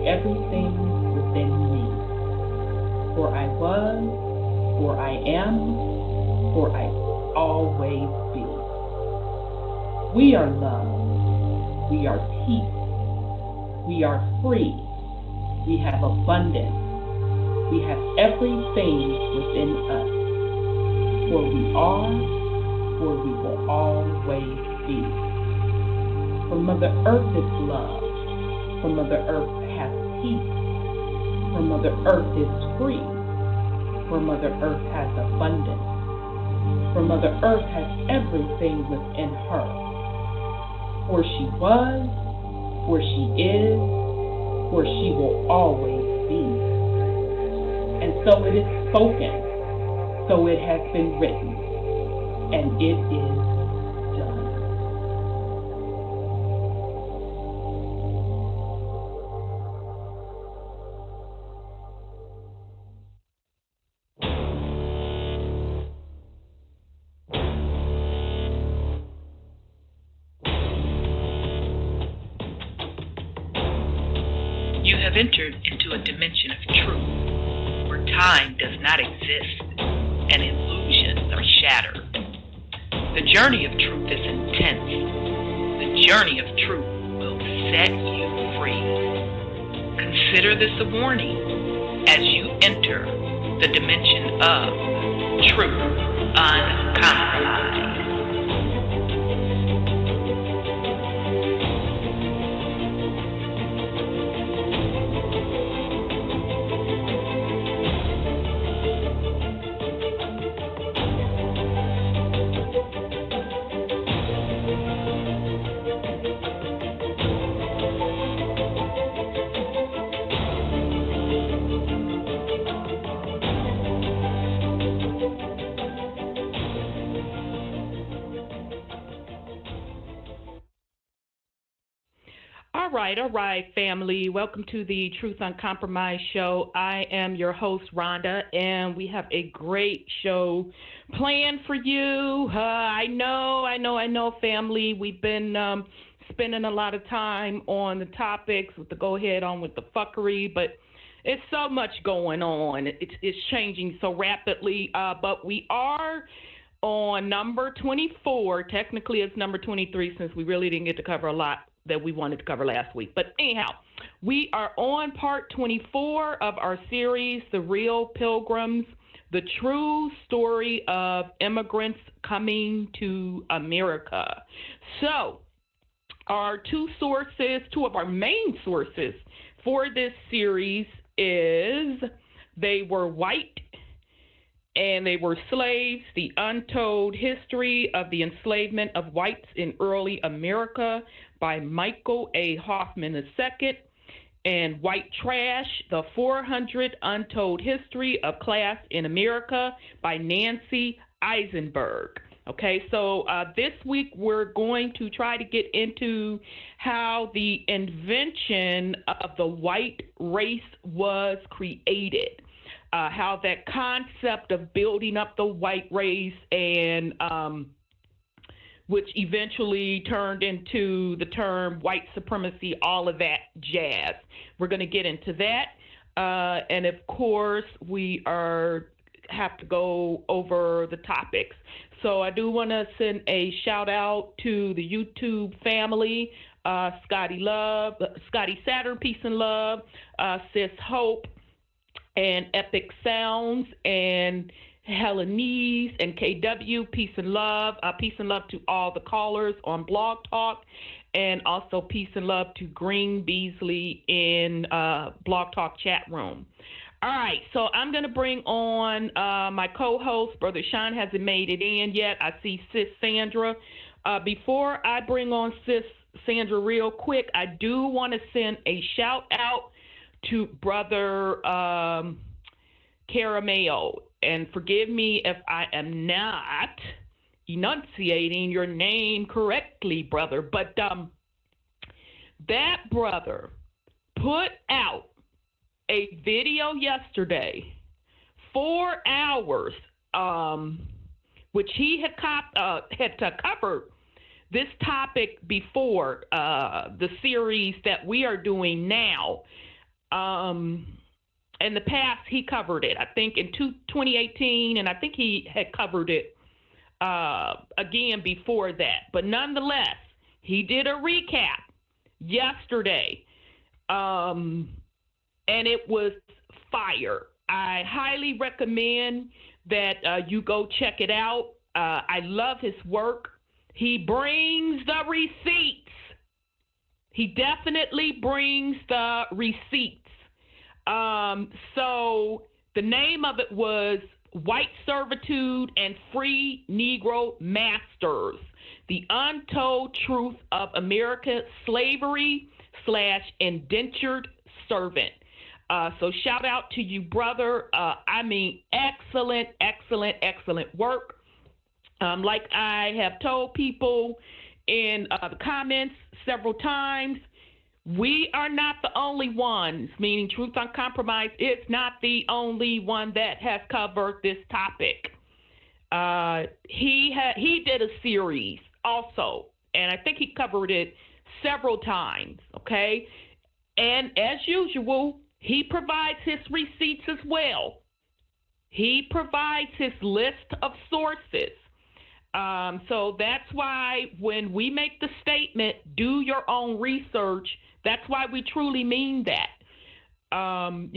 everything within me. For I was, for I am, for I always be. We are love. We are peace. We are free. We have abundance. We have everything within us. For we are, for we will always be. For Mother Earth is love. For Mother Earth has peace. For Mother Earth is free. For Mother Earth has abundance. For Mother Earth has everything within her. For she was, for she is, for she will always be. And so it is spoken, so it has been written, and it is done. You have entered into a dimension of truth, where time does not exist and illusions are shattered. The journey of truth is intense. The journey of truth will set you free. Consider this a warning as you enter the dimension of truth uncompromised. All right, family. Welcome to the Truth Uncompromised show. I am your host, Rhonda, and we have a great show planned for you. I know, family. We've been spending a lot of time on the topics with the go ahead on with the fuckery, but it's so much going on. It's changing so rapidly, but we are on number 24. Technically, it's number 23 since we really didn't get to cover a lot that we wanted to cover last week. But anyhow, we are on part 24 of our series, The Real Pilgrams, the true story of immigrants coming to America. So our two of our main sources for this series is They Were White and They Were Slaves, The Untold History of the Enslavement of Whites in Early America by Michael A. Hoffman II, and White Trash, The 400 Untold History of Class in America by Nancy Eisenberg. Okay, so this week we're going to try to get into how the invention of the white race was created. How that concept of building up the white race and which eventually turned into the term white supremacy, all of that jazz. We're going to get into that. And of course, we have to go over the topics. So I do want to send a shout out to the YouTube family, Scotty Saturn, peace and love, Sis Hope, and Epic Sounds, and Helenese and KW, peace and love. Peace and love to all the callers on Blog Talk, and also peace and love to Green Beasley in Blog Talk chat room. All right, so I'm going to bring on my co-host. Brother Sean hasn't made it in yet. I see Sis Sandra. Before I bring on Sis Sandra real quick, I do want to send a shout out to Brother Caramel. And forgive me if I am not enunciating your name correctly, brother. But that brother put out a video yesterday, 4 hours, which he had covered this topic before the series that we are doing now. In the past, he covered it, I think, in 2018, and I think he had covered it again before that. But nonetheless, he did a recap yesterday, and it was fire. I highly recommend that you go check it out. I love his work. He brings the receipts. He definitely brings the receipts. So the name of it was White Servitude and Free Negro Masters, The Untold Truth of American Slavery / Indentured Servant. So shout out to you, brother. Excellent, excellent, excellent work. Like I have told people in the comments several times, we are not the only ones, meaning Truth Uncompromised is not the only one that has covered this topic. He did a series also, and I think he covered it several times, okay? And as usual, he provides his receipts as well. He provides his list of sources. So that's why when we make the statement, do your own research, that's why we truly mean that. I'm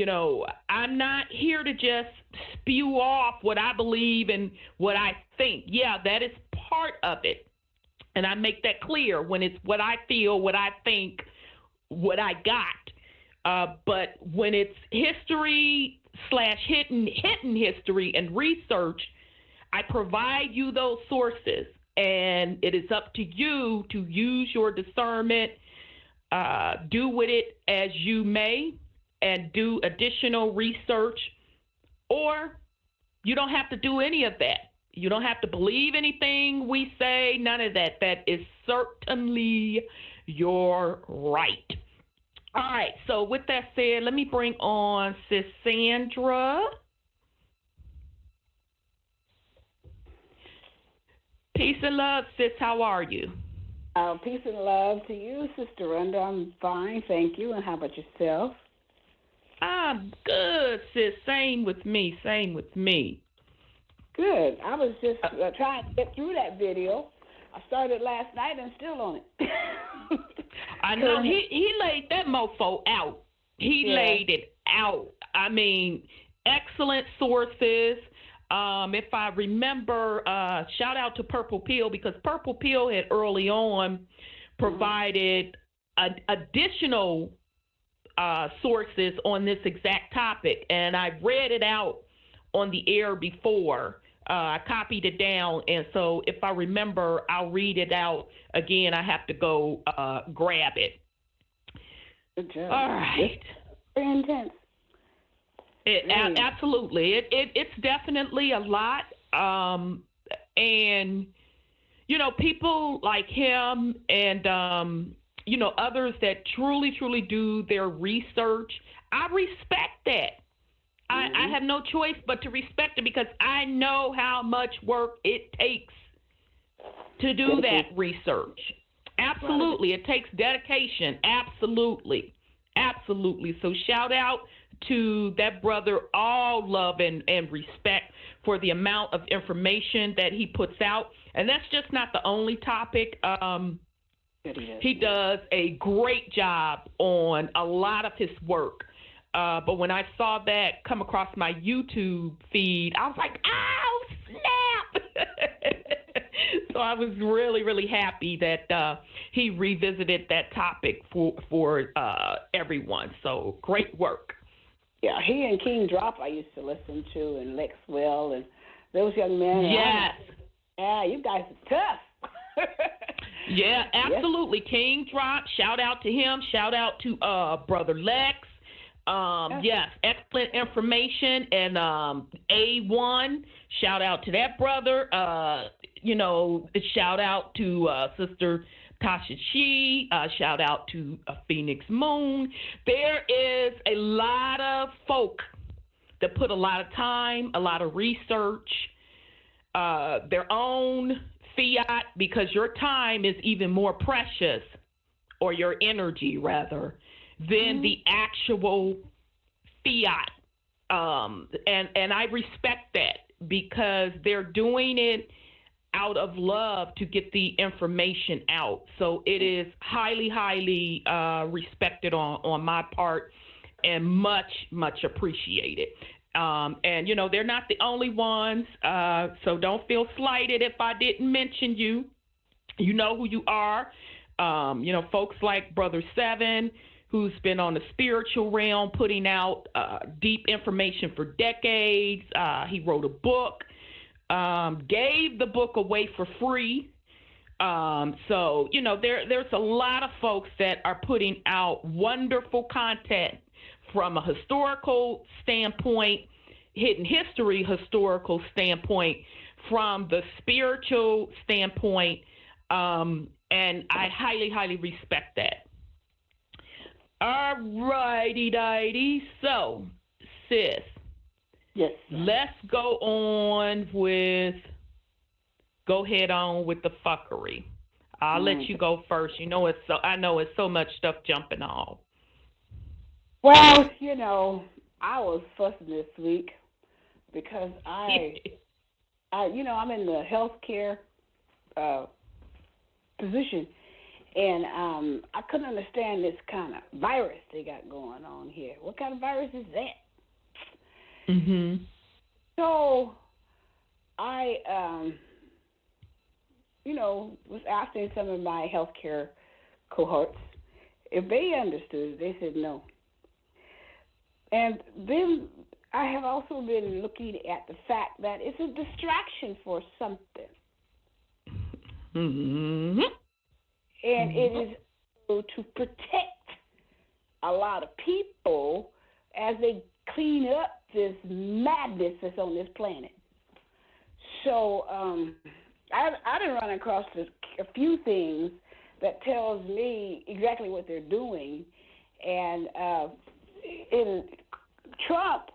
not here to just spew off what I believe and what I think. Yeah, that is part of it. And I make that clear when it's what I feel, what I think, what I got. But when it's history / hidden history and research, I provide you those sources, and it is up to you to use your discernment, do with it as you may, and do additional research, or you don't have to do any of that. You don't have to believe anything we say, none of that. That is certainly your right. All right, so with that said, let me bring on Sis Sandra. Peace and love, sis. How are you? Peace and love to you, Sister Rhonda. I'm fine, thank you. And how about yourself? I'm good, sis. Same with me. Good. I was just trying to get through that video. I started last night and still on it. I know. He laid that mofo out. He laid it out. I mean, excellent sources. If I remember, shout out to Purple Pill, because Purple Pill had early on provided additional sources on this exact topic, and I read it out on the air before. I copied it down, and so if I remember, I'll read it out again. I have to go grab it. Good job. All right. Very intense. Absolutely. It's definitely a lot. And, people like him and, others that truly do their research, I respect that. I have no choice but to respect it, because I know how much work it takes to do that research. Absolutely. It takes dedication. Absolutely. So shout out to that brother, all love and respect for the amount of information that he puts out. And that's just not the only topic. He does a great job on a lot of his work. But when I saw that come across my YouTube feed, I was like, oh, snap. So I was really happy that he revisited that topic for everyone. So great work. Yeah, he and King Drop I used to listen to, and Lex Well, and those young men. Yes. Yeah, you guys are tough. Yeah, absolutely. Yes. King Drop, shout out to him. Shout out to Brother Lex. Yes, excellent information. And A1, shout out to that brother. Shout out to Sister Tasha Shee, shout out to Phoenix Moon. There is a lot of folk that put a lot of time, a lot of research, their own fiat, because your time is even more precious, or your energy rather, than the actual fiat, and I respect that because they're doing it out of love to get the information out. So it is highly, highly respected on my part and much, much appreciated. And, they're not the only ones, so don't feel slighted if I didn't mention you. You know who you are. Folks like Brother Seven, who's been on the spiritual realm putting out deep information for decades. He wrote a book. Gave the book away for free. So, there's a lot of folks that are putting out wonderful content from a historical standpoint, hidden history historical standpoint, from the spiritual standpoint, and I highly, highly respect that. All righty, so, sis. Yes. Let's go head on with the fuckery. I'll let you go first. I know it's so much stuff jumping off. Well, I was fussing this week because I'm in the healthcare position, and I couldn't understand this kind of virus they got going on here. What kind of virus is that? Mm-hmm. So I, was asking some of my healthcare cohorts if they understood. They said no. And then I have also been looking at the fact that it's a distraction for something. Mm-hmm. And it is to protect a lot of people as they clean up this madness that's on this planet. So I done run across a few things that tells me exactly what they're doing. And in Trump,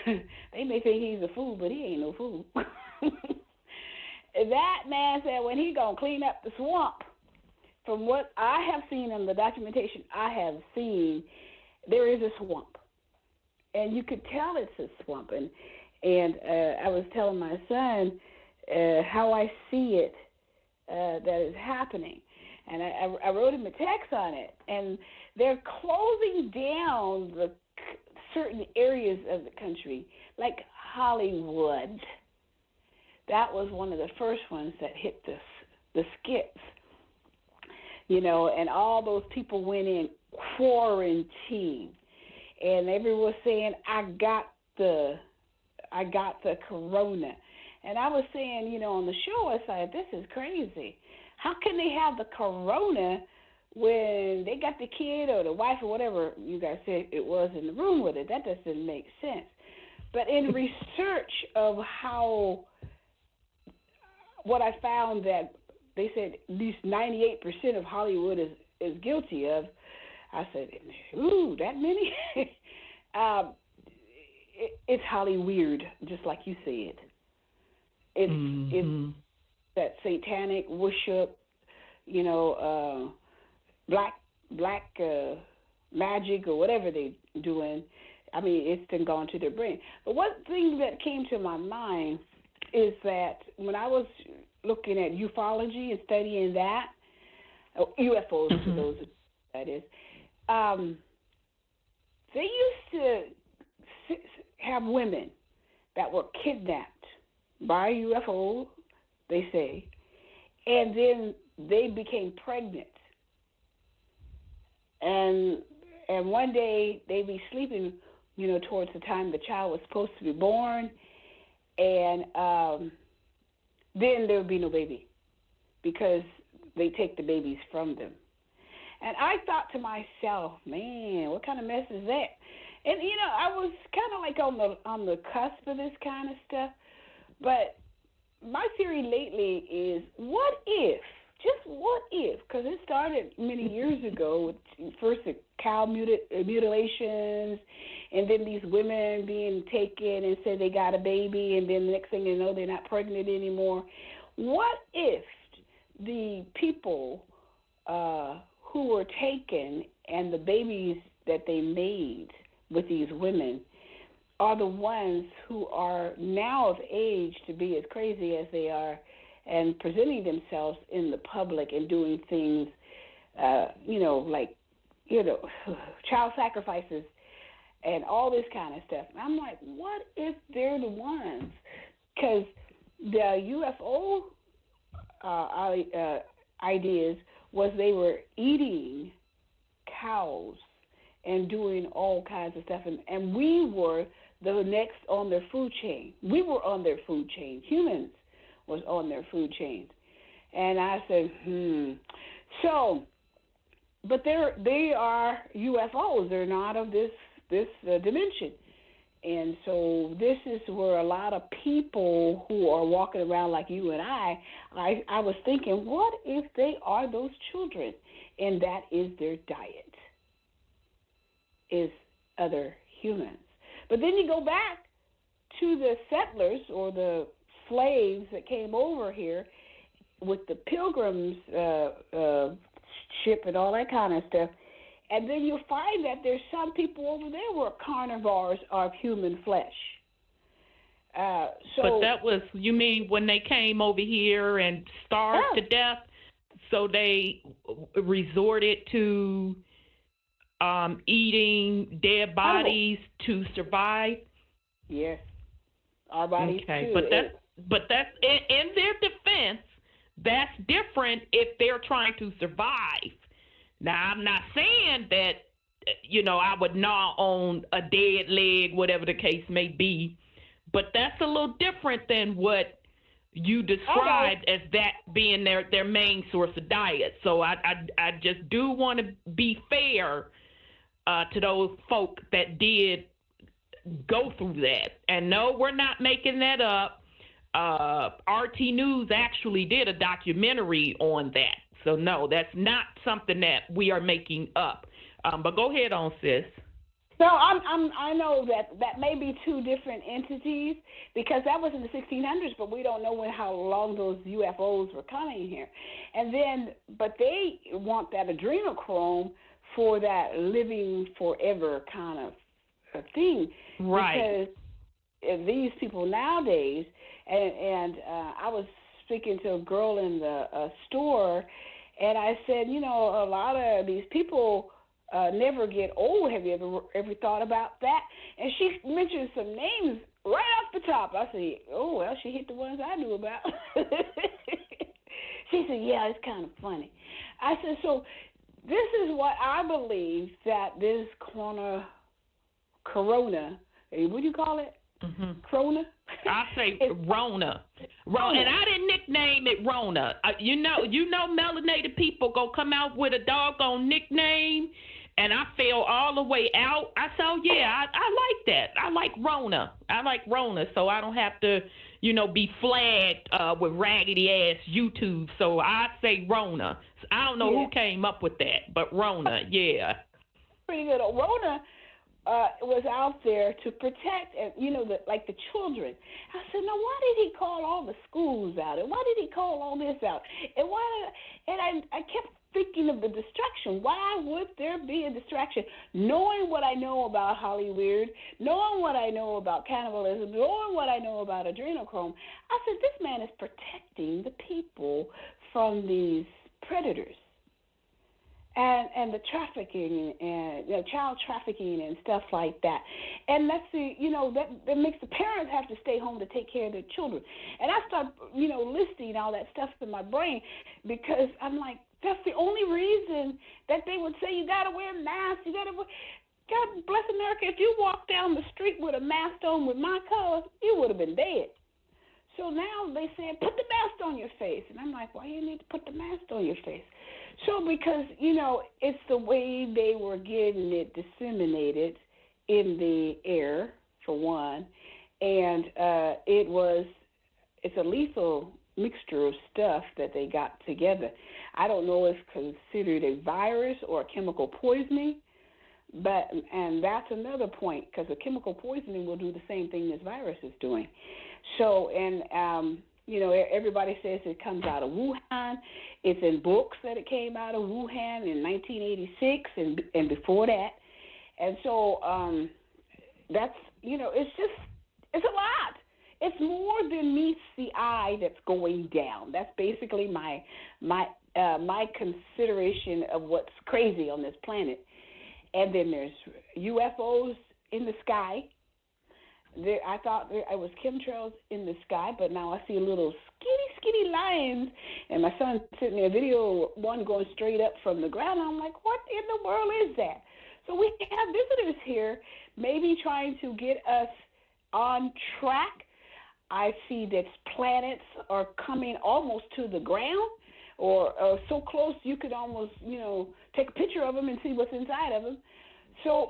they may think he's a fool, but he ain't no fool. That man said when he gonna clean up the swamp, from what I have seen in the documentation I have seen, there is a swamp. And you could tell it's a swamp. And I was telling my son how I see it that is happening. And I wrote him a text on it. And they're closing down the certain areas of the country, like Hollywood. That was one of the first ones that hit the skips. And all those people went in quarantine. And everyone was saying, I got the corona. And I was saying, on the show, I said, this is crazy. How can they have the corona when they got the kid or the wife or whatever you guys said it was in the room with it? That just didn't make sense. But in research of what I found that they said at least 98% of Hollywood is guilty of, I said, ooh, that many? It's Hollyweird, just like you said. It's that satanic worship, black magic or whatever they're doing. I mean, it's been gone to their brain. But one thing that came to my mind is that when I was looking at ufology and studying that, UFOs to those that is, they used to have women that were kidnapped by UFO, they say, and then they became pregnant. And one day they'd be sleeping, towards the time the child was supposed to be born, and then there would be no baby because they take the babies from them. And I thought to myself, man, what kind of mess is that? And I was kind of like on the cusp of this kind of stuff. But my theory lately is, what if? Just what if? Because it started many years ago with first the cow mutilations, and then these women being taken and said they got a baby, and then the next thing you know, they're not pregnant anymore. What if the people who were taken and the babies that they made with these women are the ones who are now of age to be as crazy as they are and presenting themselves in the public and doing things, like, child sacrifices and all this kind of stuff. And I'm like, what if they're the ones? Because the UFO ideas was they were eating cows and doing all kinds of stuff. And we were the next on their food chain. We were on their food chain. Humans was on their food chain. And I said, So, but they are UFOs. They're not of this dimension. And so this is where a lot of people who are walking around like you and I was thinking, what if they are those children and that is their diet, is other humans? But then you go back to the settlers or the slaves that came over here with the Pilgrims ship and all that kind of stuff, and then you'll find that there's some people over there who are carnivores of human flesh. But that was, you mean when they came over here and starved to death, so they resorted to eating dead bodies to survive? Yes. Our bodies okay. too. But that's in their defense, that's different if they're trying to survive. Now, I'm not saying that, I would gnaw on a dead leg, whatever the case may be, but that's a little different than what you described as that being their main source of diet. So I just do want to be fair to those folk that did go through that. And no, we're not making that up. RT News actually did a documentary on that. So no, that's not something that we are making up. But go ahead on, sis. So I know that may be two different entities because that was in the 1600s, but we don't know how long those UFOs were coming here. And then, but they want that adrenochrome for that living forever kind of thing. Right. Because these people nowadays, and I was speaking to a girl in the store, and I said, a lot of these people never get old. Have you ever thought about that? And she mentioned some names right off the top. I said, oh, well, she hit the ones I knew about. She said, yeah, it's kind of funny. I said, so this is what I believe that this corona, what do you call it? Mm-hmm. Corona? I say Rona. Rona. And I didn't nickname it Rona. You know, melanated people go come out with a doggone nickname, and I fell all the way out. I said, oh, yeah, I like that. I like Rona. So I don't have to, be flagged with raggedy-ass YouTube. So I say Rona. I don't know who came up with that, but Rona, yeah. Pretty good. Rona was out there to protect, the children. I said, now why did he call all the schools out? And why did he call all this out? And I kept thinking of the distraction. Why would there be a distraction? Knowing what I know about Hollywood, knowing what I know about cannibalism, knowing what I know about adrenochrome, I said, this man is protecting the people from these predators. And the trafficking and child trafficking and stuff like that. And that's that makes the parents have to stay home to take care of their children. And I start, listing all that stuff in my brain because I'm like, that's the only reason that they would say you got to wear masks. God bless America. If you walk down the street with a mask on with my colors, you would have been dead. So now they said, put the mask on your face. And I'm like, why do you need to put the mask on your face? So because, it's the way they were getting it disseminated in the air, for one. And it's a lethal mixture of stuff that they got together. I don't know if it's considered a virus or a chemical poisoning, and that's another point because a chemical poisoning will do the same thing this virus is doing. So, everybody says it comes out of Wuhan. It's in books that it came out of Wuhan in 1986 and before that. And so that's, it's a lot. It's more than meets the eye that's going down. That's basically my consideration of what's crazy on this planet. And then there's UFOs in the sky. I thought it was chemtrails in the sky, but now I see little skinny lines. And my son sent me a video, one going straight up from the ground. I'm like, what in the world is that? So we have visitors here, maybe trying to get us on track. I see that planets are coming almost to the ground, or so close you could almost, take a picture of them and see what's inside of them. So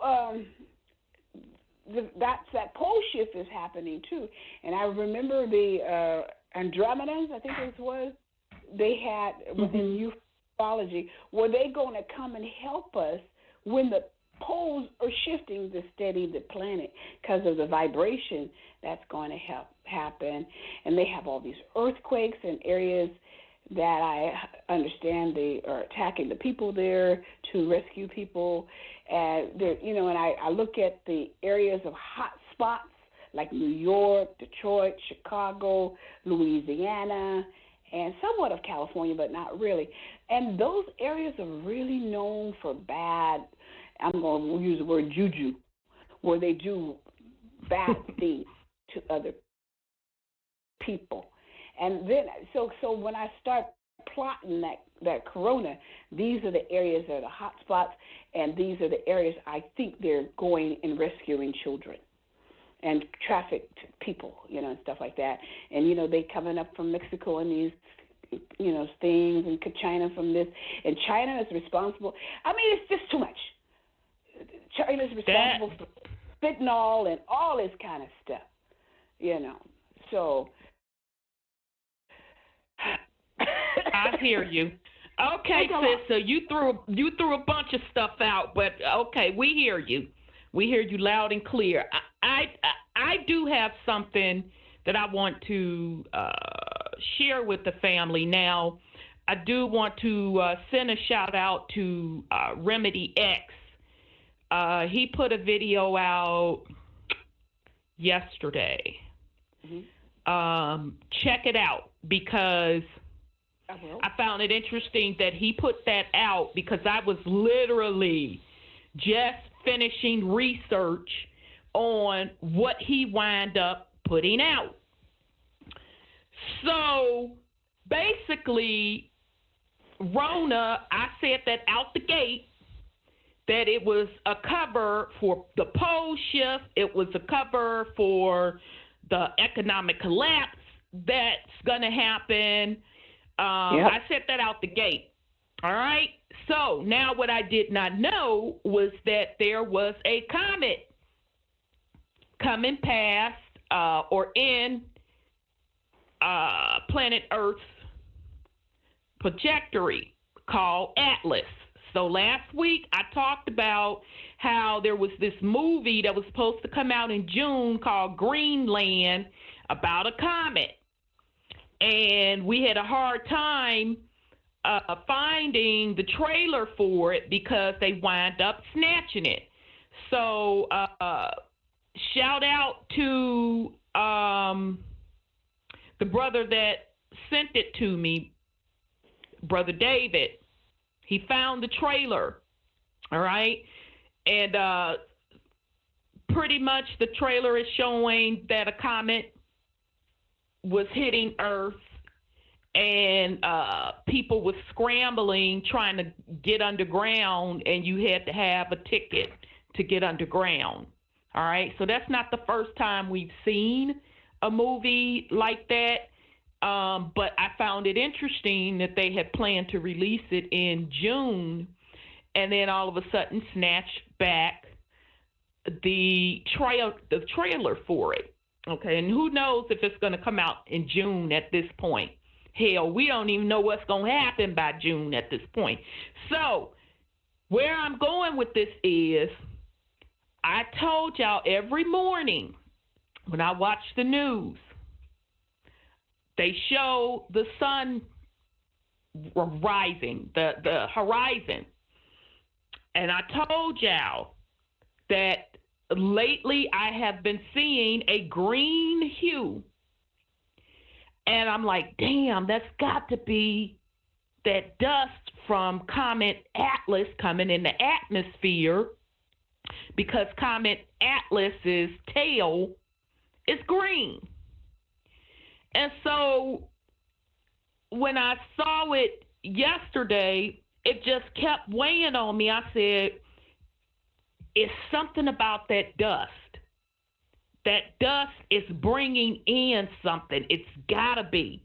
that pole shift is happening too. And I remember the Andromedas, I think it was, they had within ufology, were they going to come and help us when the poles are shifting to steady the planet because of the vibration that's going to happen. And they have all these earthquakes in areas that I understand they are attacking the people there to rescue people. And and I look at the areas of hot spots like New York, Detroit, Chicago, Louisiana, and somewhat of California, but not really. And those areas are really known for bad, I'm going to use the word juju, where they do bad things to other people. And then, so when I start plotting that corona, these are the areas that are the hot spots, and these are the areas I think they're going and rescuing children and trafficked people, and stuff like that. And, they coming up from Mexico and these, things, and China from this. And China is responsible. I mean, it's just too much. China is responsible for fentanyl and all this kind of stuff, So I hear you. Okay, sis. So you threw a bunch of stuff out, but okay, we hear you. We hear you loud and clear. I do have something that I want to share with the family. Now, I do want to send a shout out to Remedy X. He put a video out yesterday. Check it out, because I found it interesting that he put that out, because I was literally just finishing research on what he wound up putting out. So basically, Rona, I said that out the gate, that it was a cover for the pole shift. It was a cover for the economic collapse that's going to happen. I said that out the gate. All right. So now what I did not know was that there was a comet coming past or in planet Earth's trajectory called Atlas. So last week I talked about how there was this movie that was supposed to come out in June called Greenland about a comet. And we had a hard time finding the trailer for it because they wound up snatching it. So shout out to the brother that sent it to me, Brother David. He found the trailer, all right? And pretty much the trailer is showing that a comet was hitting Earth, and people were scrambling, trying to get underground, and you had to have a ticket to get underground, all right? So that's not the first time we've seen a movie like that. But I found it interesting that they had planned to release it in June, and then all of a sudden snatched back the trailer for it. Okay, and who knows if it's going to come out in June at this point. Hell, we don't even know what's going to happen by June at this point. So where I'm going with this is, I told y'all every morning when I watch the news, they show the sun rising, the horizon. And I told y'all that lately I have been seeing a green hue. And I'm like, damn, that's got to be that dust from Comet Atlas coming in the atmosphere, because Comet Atlas's tail is green. And so when I saw it yesterday, it just kept weighing on me. I said, it's something about that dust. That dust is bringing in something. It's got to be.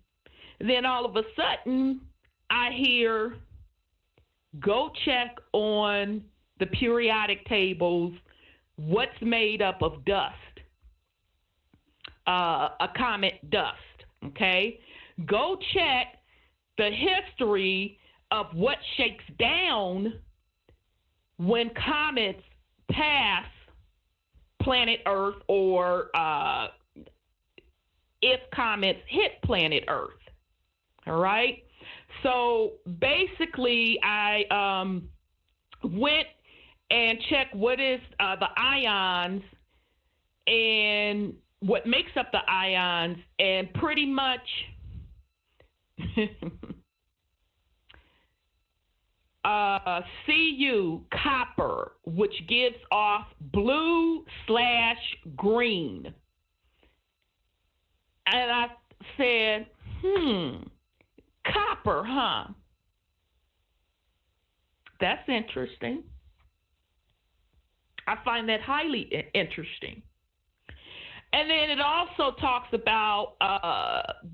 Then all of a sudden, I hear, go check on the periodic tables what's made up of dust, a comet dust, okay? Go check the history of what shakes down when comets pass planet Earth, or if comets hit planet Earth. All right? So basically, I went and checked what is the ions and what makes up the ions, and pretty much Cu, copper, which gives off blue/green. And I said, copper, huh? That's interesting. I find that highly interesting. And then it also talks about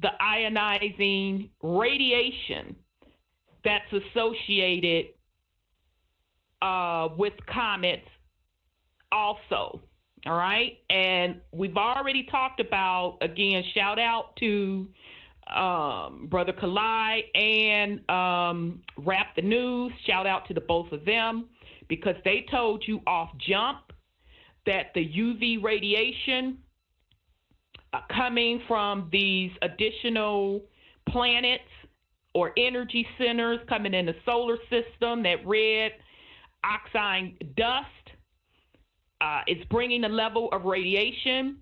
the ionizing radiation that's associated with comets also. All right. And we've already talked about, again, shout out to Brother Kalai and Rap the News. Shout out to the both of them, because they told you off jump that the UV radiation coming from these additional planets or energy centers coming in the solar system, that red oxide dust, is bringing a level of radiation.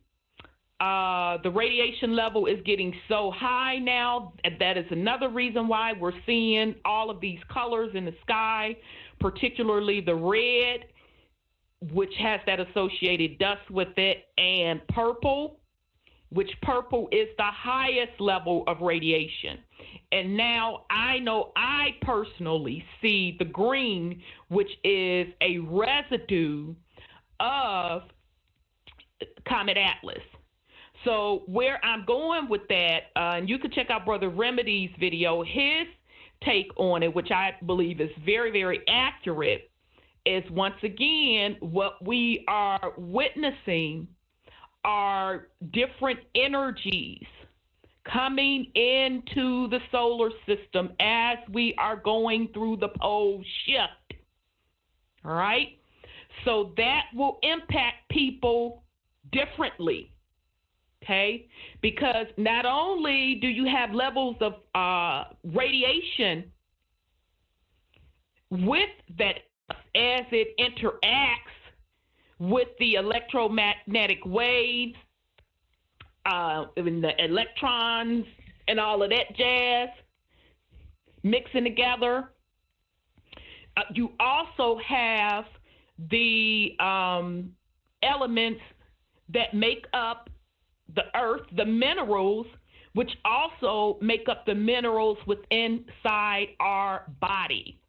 The radiation level is getting so high now, and that is another reason why we're seeing all of these colors in the sky, particularly the red, which has that associated dust with it, and purple, which purple is the highest level of radiation. And now I know I personally see the green, which is a residue of Comet Atlas. So where I'm going with that, and you can check out Brother Remedy's video, his take on it, which I believe is very, very accurate, is once again what we are witnessing are different energies coming into the solar system as we are going through the pole shift. All right? So that will impact people differently. Okay? Because not only do you have levels of radiation with that as it interacts with the electromagnetic waves, and the electrons and all of that jazz mixing together, you also have the elements that make up the earth, the minerals, which also make up the minerals within inside our body.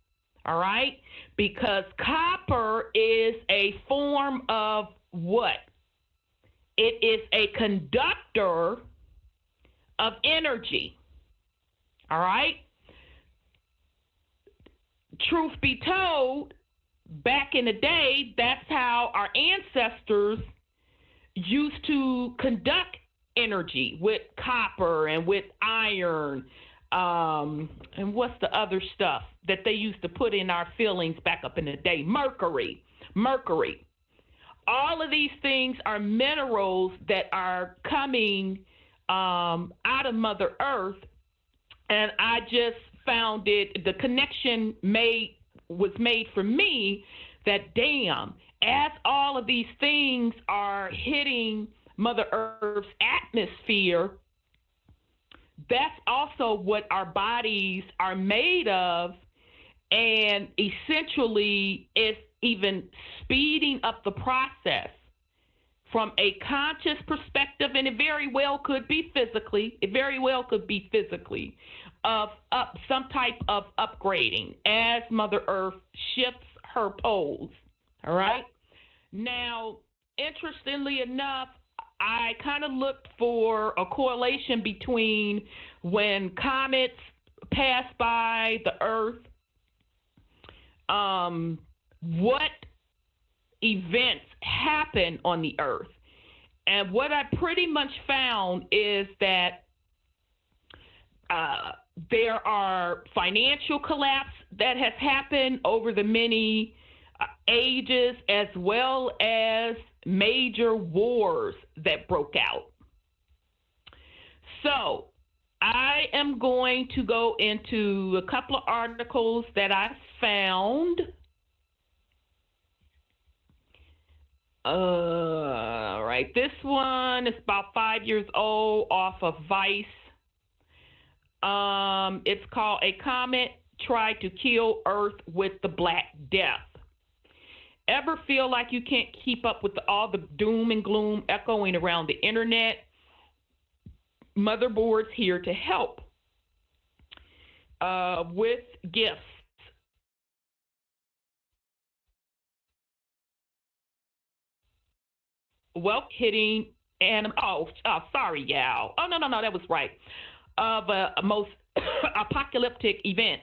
All right? Because copper is a form of what? It is a conductor of energy. All right? Truth be told, back in the day, that's how our ancestors used to conduct energy, with copper and with iron, and what's the other stuff that they used to put in our fillings back up in the day? Mercury. All of these things are minerals that are coming out of Mother Earth, and I just found it, the connection was made for me that, damn, as all of these things are hitting Mother Earth's atmosphere, that's also what our bodies are made of, and essentially it's even speeding up the process from a conscious perspective, and it very well could be physically, of some type of upgrading as Mother Earth shifts her poles. All right. Now, interestingly enough, I kind of looked for a correlation between when comets pass by the Earth, what events happen on the Earth. And what I pretty much found is that there are financial collapse that has happened over the many ages, as well as major wars that broke out. So I am going to go into a couple of articles that I found. All right, this one is about 5 years old, off of Vice. It's called "A Comet Tried to Kill Earth with the Black Death." Ever feel like you can't keep up with all the doom and gloom echoing around the internet? Motherboard's here to help with gifts. Well, hitting and sorry, y'all. Oh, no, that was right. Of a most apocalyptic event,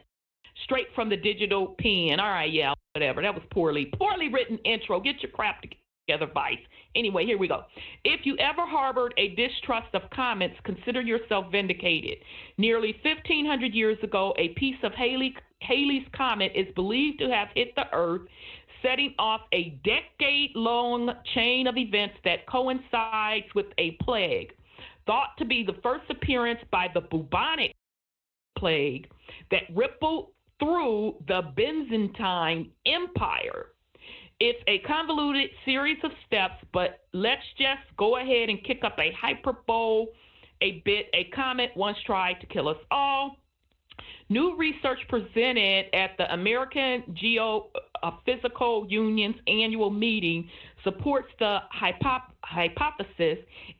straight from the digital pen. All right, yeah, whatever. That was poorly written intro. Get your crap together, Vice. Anyway, here we go. If you ever harbored a distrust of comets, consider yourself vindicated. Nearly 1,500 years ago, a piece of Halley's Comet is believed to have hit the Earth, setting off a decade-long chain of events that coincides with a plague, thought to be the first appearance by the bubonic plague that rippled through the Byzantine Empire. It's a convoluted series of steps, but let's just go ahead and kick up a hyperbole a bit. A comet once tried to kill us all. New research presented at the American Geophysical Union's annual meeting supports the hypothesis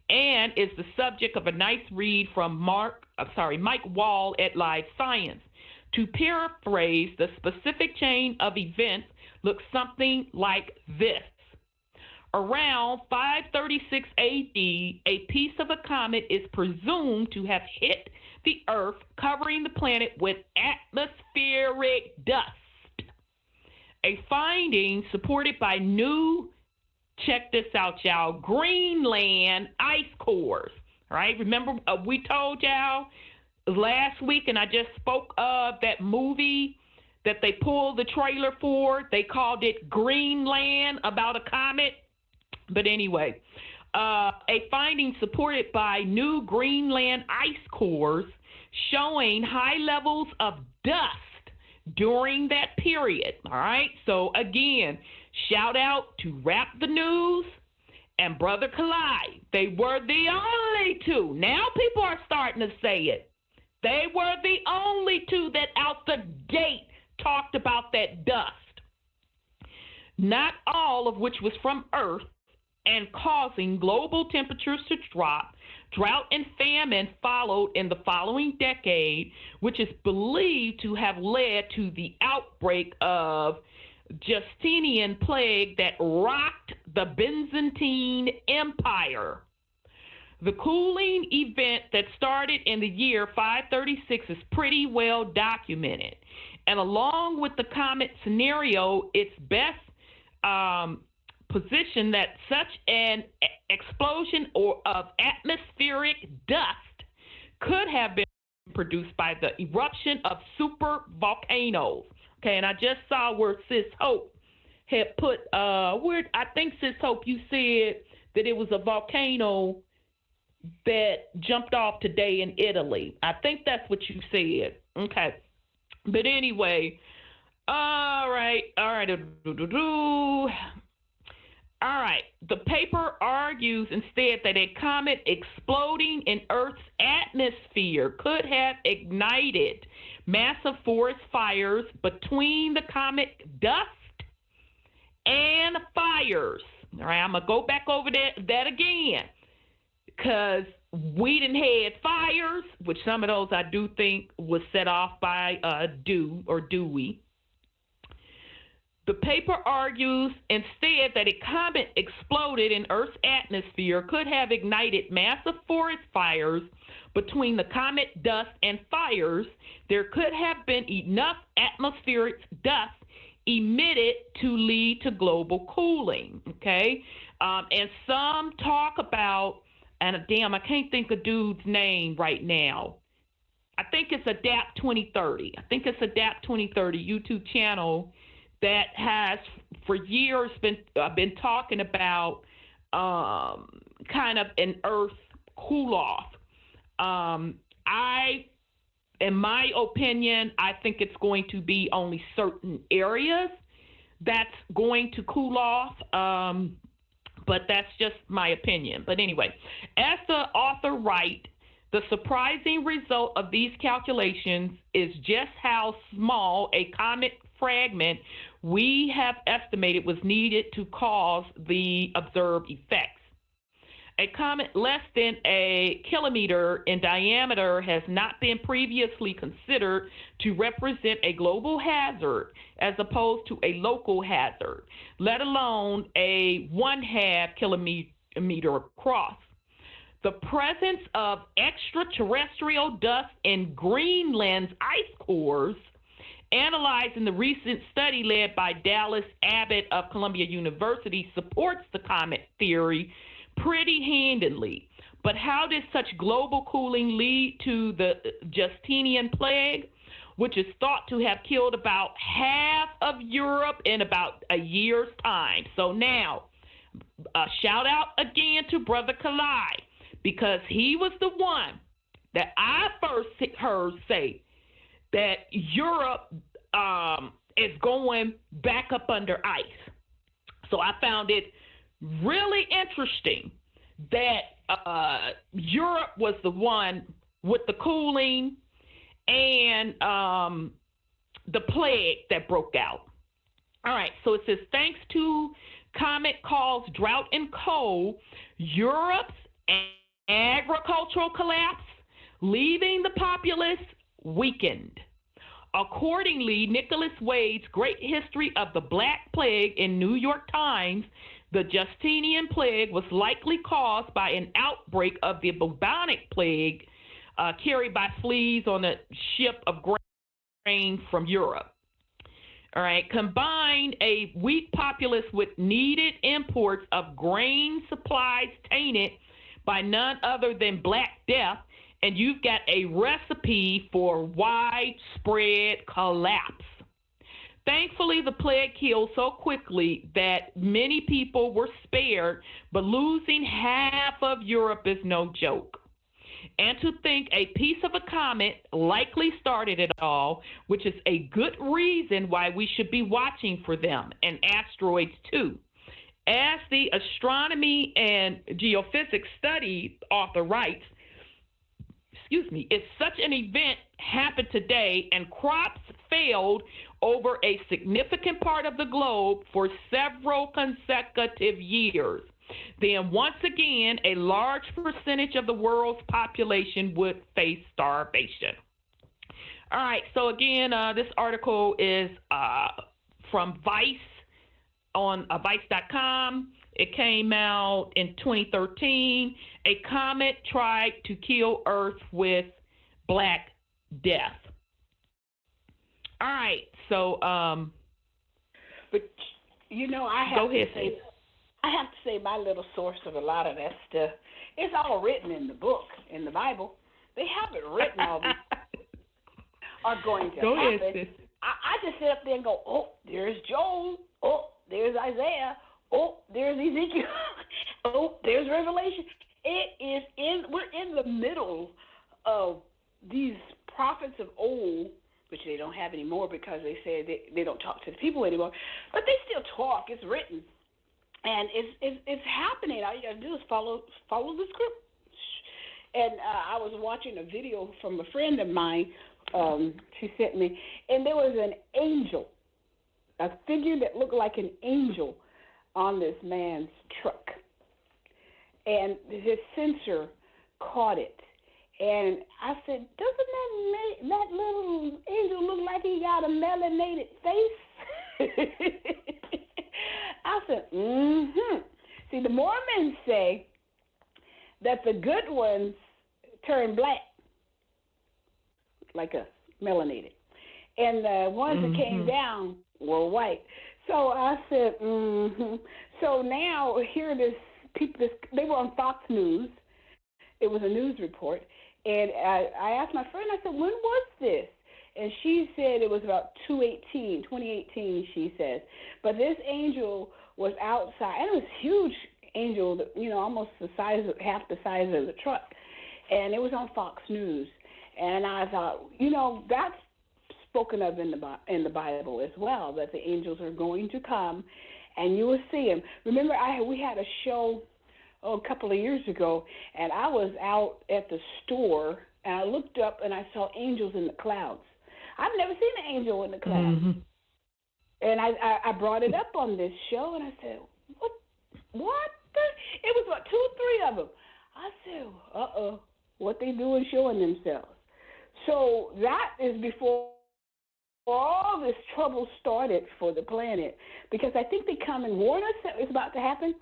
and is the subject of a nice read from Mike Wall at Live Science. To paraphrase, the specific chain of events looks something like this. Around 536 AD, a piece of a comet is presumed to have hit the Earth, covering the planet with atmospheric dust. A finding supported by new, check this out, y'all, Greenland ice cores. All right, remember we told y'all last week, and I just spoke of that movie that they pulled the trailer for. They called it Greenland, about a comet. But anyway, a finding supported by new Greenland ice cores showing high levels of dust during that period. All right. So again, shout out to Rap the News and Brother Collide. They were the only two. Now people are starting to say it. They were the only two that out the gate talked about that dust. Not all of which was from Earth, and causing global temperatures to drop. Drought and famine followed in the following decade, which is believed to have led to the outbreak of Justinian plague that rocked the Byzantine Empire. The cooling event that started in the year 536 is pretty well documented. And along with the comet scenario, it's best position that such an explosion of atmospheric dust could have been produced by the eruption of super volcanoes. Okay, and I just saw where Sis Hope had put, I think Sis Hope, you said that it was a volcano that jumped off today in Italy. I think that's what you said. Okay, but anyway, All right. All right. The paper argues instead that a comet exploding in Earth's atmosphere could have ignited massive forest fires between the comet dust and fires. All right, I'm going to go back over that again, because we done had fires, which some of those I do think was set off by Dewey. The paper argues instead that a comet exploded in Earth's atmosphere could have ignited massive forest fires. Between the comet dust and fires, there could have been enough atmospheric dust emitted to lead to global cooling. Okay, and some talk about, and damn, I can't think of dude's name right now. I think it's Adapt 2030. I think it's Adapt 2030 YouTube channel that has for years been talking about kind of an Earth cool off. In my opinion, I think it's going to be only certain areas that's going to cool off. But that's just my opinion. But anyway, as the author writes, the surprising result of these calculations is just how small a comet fragment we have estimated was needed to cause the observed effects. A comet less than a kilometer in diameter has not been previously considered to represent a global hazard as opposed to a local hazard, let alone a 1/2 kilometer across. The presence of extraterrestrial dust in Greenland's ice cores, analyzed in the recent study led by Dallas Abbott of Columbia University, supports the comet theory pretty handily. But how did such global cooling lead to the Justinian plague, which is thought to have killed about half of Europe in about a year's time? So now, shout out again to Brother Kalai, because he was the one that I first heard say that Europe is going back up under ice. So I found it really interesting that Europe was the one with the cooling and the plague that broke out. All right, so it says, thanks to comet caused drought and cold, Europe's agricultural collapse, leaving the populace weakened. Accordingly, Nicholas Wade's Great History of the Black Plague in New York Times, the Justinian plague was likely caused by an outbreak of the bubonic plague carried by fleas on a ship of grain from Europe. All right, combine a weak populace with needed imports of grain supplies tainted by none other than Black Death, and you've got a recipe for widespread collapse. Thankfully, the plague killed so quickly that many people were spared, but losing half of Europe is no joke. And to think a piece of a comet likely started it all, which is a good reason why we should be watching for them, and asteroids too. As the astronomy and geophysics study author writes, if such an event happened today and crops failed over a significant part of the globe for several consecutive years, then once again a large percentage of the world's population would face starvation. All right, so again, this article is from Vice on Vice.com. It came out in 2013. A comet tried to kill Earth with Black Death. All right, so but you know, I have to say my little source of a lot of that stuff. It's all written in the book, in the Bible. They haven't written all these are going to happen. I just sit up there and go, oh, there's Joel. Oh, there's Isaiah. Oh, there's Ezekiel. Oh, there's Revelation. We're in the middle of these prophets of old, which they don't have anymore because they said they don't talk to the people anymore. But they still talk. It's written. And it's happening. All you got to do is follow the script. And I was watching a video from a friend of mine. She sent me, and there was an angel, a figure that looked like an angel on this man's truck. And his sensor caught it. And I said, doesn't that little angel look like he got a melanated face? I said, See, the Mormons say that the good ones turn black, like us, melanated. And the ones that came down were white. So I said, So now here they were on Fox News. It was a news report. And I asked my friend, I said, when was this? And she said it was about 2018, she says. But this angel was outside, and it was a huge angel, almost half the size of the truck. And it was on Fox News. And I thought, that's spoken of in the Bible as well, that the angels are going to come, and you will see them. Remember, we had a show a couple of years ago, and I was out at the store, and I looked up, and I saw angels in the clouds. I've never seen an angel in the clouds. And I brought it up on this show, and I said, what? It was about 2 or 3 of them. I said, what they doing showing themselves? So that is before all this trouble started for the planet, because I think they come and warn us that it's about to happen.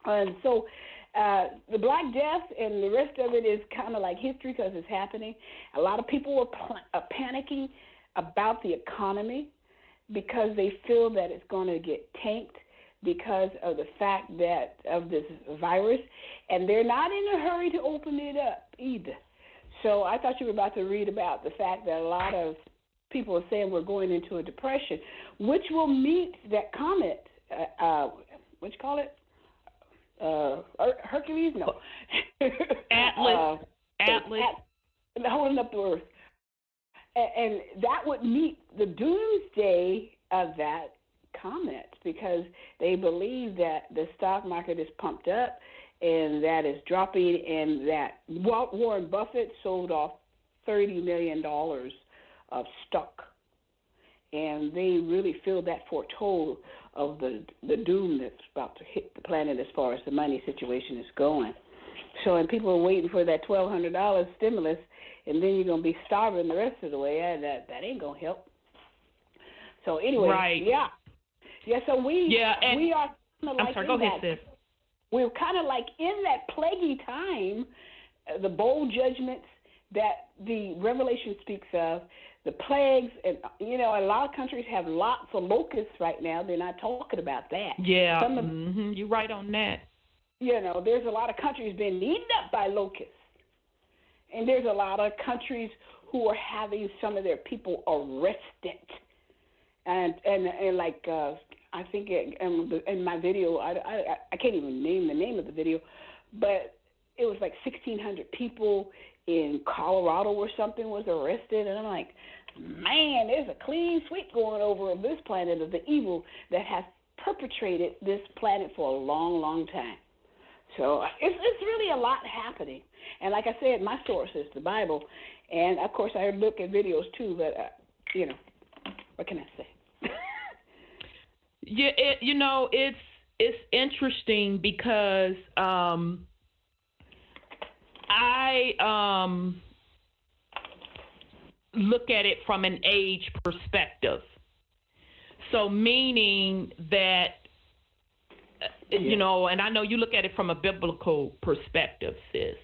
And so the Black Death and the rest of it is kind of like history because it's happening. A lot of people are panicking about the economy because they feel that it's going to get tanked because of the fact that of this virus, and they're not in a hurry to open it up either. So I thought you were about to read about the fact that a lot of people are saying we're going into a depression, which will meet that comet, what you call it? Hercules? No. Atlas. Holding up the earth. And that would meet the doomsday of that comet, because they believe that the stock market is pumped up and that is dropping, and that Warren Buffett sold off $30 million of stock. And they really feel that foretold of the doom that's about to hit the planet as far as the money situation is going. So, and people are waiting for that $1,200 stimulus, and then you're going to be starving the rest of the way. That ain't going to help. So anyway, right. Yeah, so we are kind of like, I'm sorry, go ahead, sis. We're kind of like in that plaguey time, the bowl judgments that the Revelation speaks of, the plagues, and a lot of countries have lots of locusts right now. They're not talking about that. Yeah, you're right on that. There's a lot of countries being eaten up by locusts, and there's a lot of countries who are having some of their people arrested, and like I think in my video, I can't even name the name of the video, but it was like 1,600 people in Colorado or something was arrested, and I'm like, man, there's a clean sweep going over this planet of the evil that has perpetrated this planet for a long, long time. So it's really a lot happening. And like I said, my source is the Bible. And, of course, I look at videos, too, but, what can I say? Yeah, it's interesting because I look at it from an age perspective. So meaning that, and I know you look at it from a biblical perspective, sis.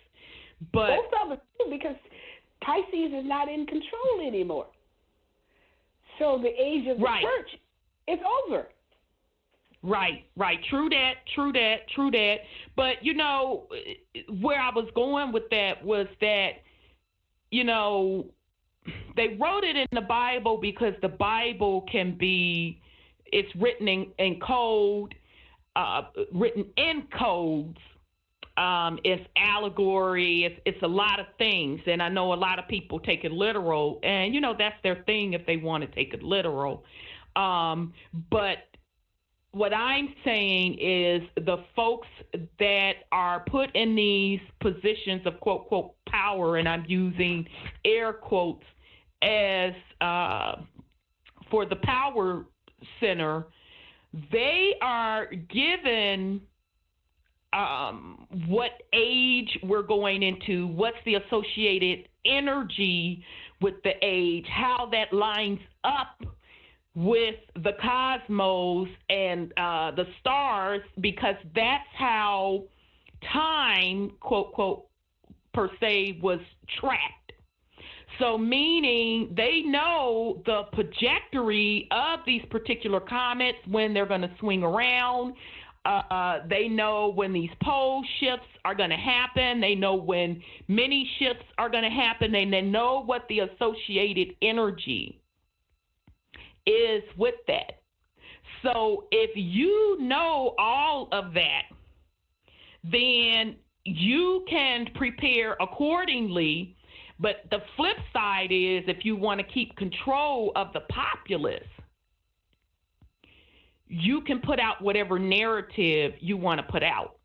But both of them, too, because Pisces is not in control anymore. So the age of the church, it's over. Right. True that. But, where I was going with that was that, they wrote it in the Bible because the Bible it's written in code, written in codes It's allegory. It's a lot of things, and I know a lot of people take it literal, and that's their thing if they want to take it literal. But what I'm saying is the folks that are put in these positions of quote, quote, power, and I'm using air quotes, as for the power center, they are given what age we're going into, what's the associated energy with the age, how that lines up with the cosmos and the stars, because that's how time, quote, quote, per se, was tracked. So meaning they know the trajectory of these particular comets, when they're going to swing around. They know when these pole shifts are going to happen. They know when mini shifts are going to happen. And they know what the associated energy is with that. So if you know all of that, then you can prepare accordingly. But the flip side is, if you want to keep control of the populace, you can put out whatever narrative you want to put out.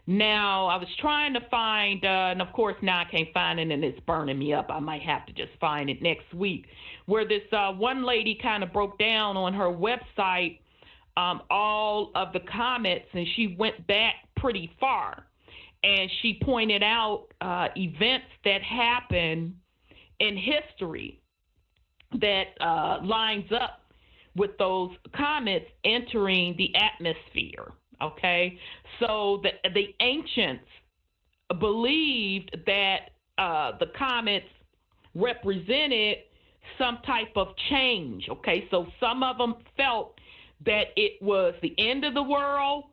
Now, I was trying to find, and of course now I can't find it and it's burning me up. I might have to just find it next week, where this one lady kind of broke down on her website all of the comments, and she went back pretty far. And she pointed out events that happened in history that lines up with those comets entering the atmosphere. Okay, so the ancients believed that the comets represented some type of change. Okay, so some of them felt that it was the end of the world,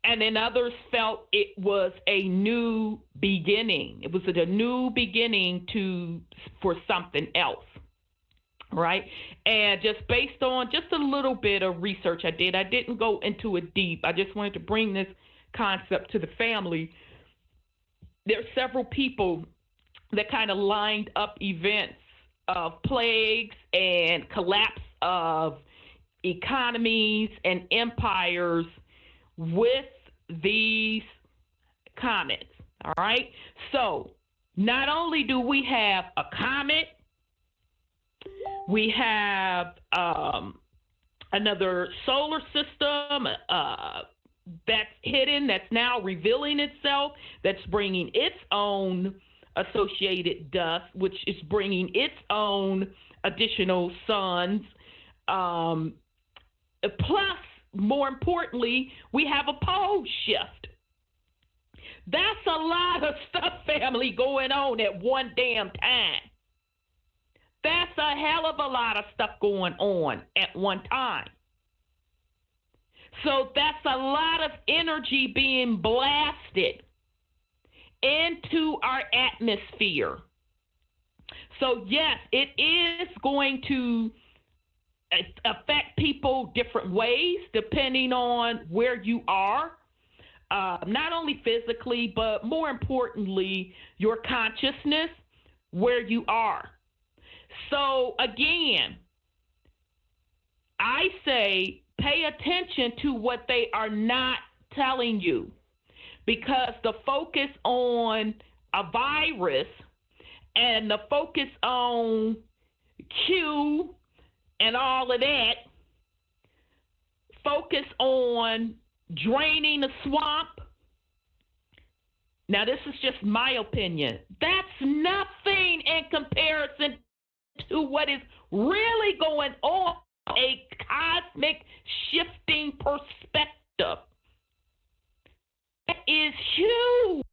and then others felt it was a new beginning. It was a new beginning for something else. Right. And just based on just a little bit of research I didn't go into it deep. I just wanted to bring this concept to the family. There are several people that kind of lined up events of plagues and collapse of economies and empires with these comets. All right. So not only do we have a comet, we have another solar system that's hidden, that's now revealing itself, that's bringing its own associated dust, which is bringing its own additional suns. Plus, more importantly, we have a pole shift. That's a lot of stuff, family, going on at one damn time. That's a hell of a lot of stuff going on at one time. So that's a lot of energy being blasted into our atmosphere. So yes, it is going to affect people different ways depending on where you are, not only physically, but more importantly, your consciousness, where you are. So again, I say pay attention to what they are not telling you, because the focus on a virus and the focus on Q and all of that, focus on draining the swamp. Now, this is just my opinion. That's nothing in comparison to what is really going on, a cosmic shifting perspective. That is huge.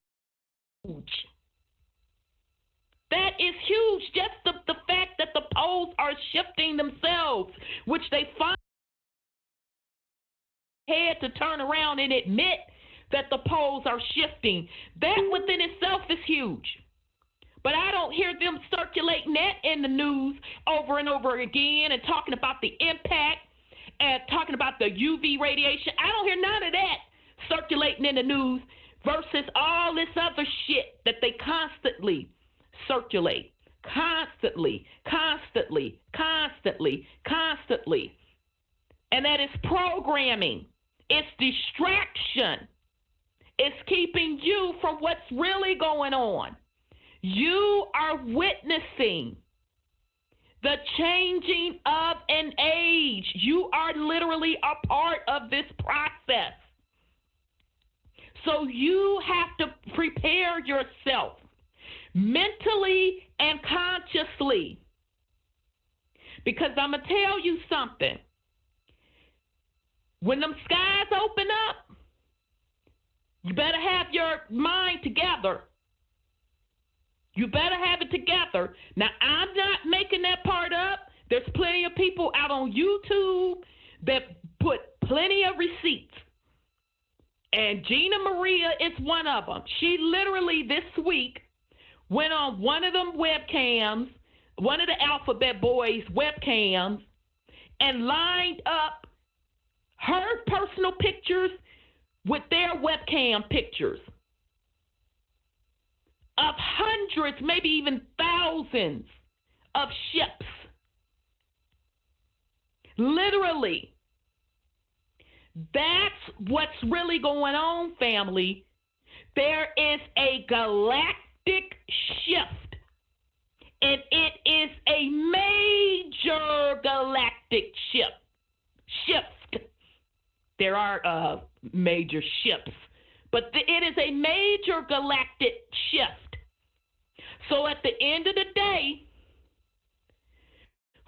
That is huge. Just the fact that the poles are shifting themselves, which they finally had to turn around and admit that the poles are shifting. That within itself is huge. But I don't hear them circulating that in the news over and over again and talking about the impact and talking about the UV radiation. I don't hear none of that circulating in the news, versus all this other shit that they constantly circulate. Constantly. And that is programming. It's distraction. It's keeping you from what's really going on. You are witnessing the changing of an age. You are literally a part of this process. So you have to prepare yourself mentally and consciously. Because I'm going to tell you something. When them skies open up, you better have your mind together. You better have it together. Now, I'm not making that part up. There's plenty of people out on YouTube that put plenty of receipts. And Gina Maria is one of them. She literally this week went on one of them webcams, one of the Alphabet Boys webcams, and lined up her personal pictures with their webcam pictures of hundreds, maybe even thousands of ships. Literally. That's what's really going on, family. There is a galactic shift, and it is a major galactic shift. There are major ships, but it is a major galactic shift. So at the end of the day,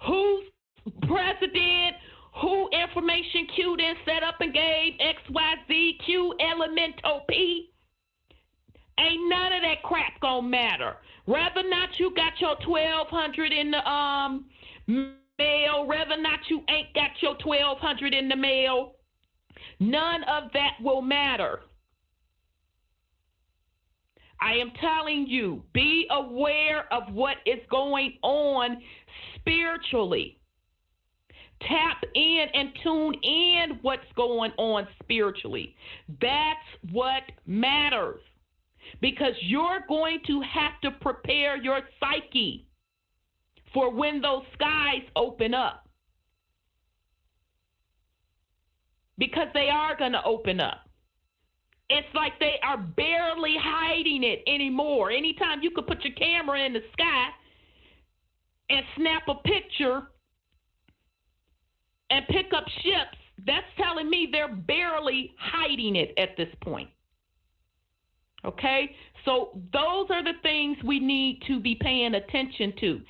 who's president, who information Q then set up and gave XYZ, Q, Elemento P, ain't none of that crap gonna matter. Whether or not you got your 1,200 in the mail, whether or not you ain't got your 1,200 in the mail, none of that will matter. I am telling you, be aware of what is going on spiritually. Tap in and tune in what's going on spiritually. That's what matters. Because you're going to have to prepare your psyche for when those skies open up. Because they are going to open up. It's like they are barely hiding it anymore. Anytime you could put your camera in the sky and snap a picture and pick up ships, that's telling me they're barely hiding it at this point. Okay? So those are the things we need to be paying attention to.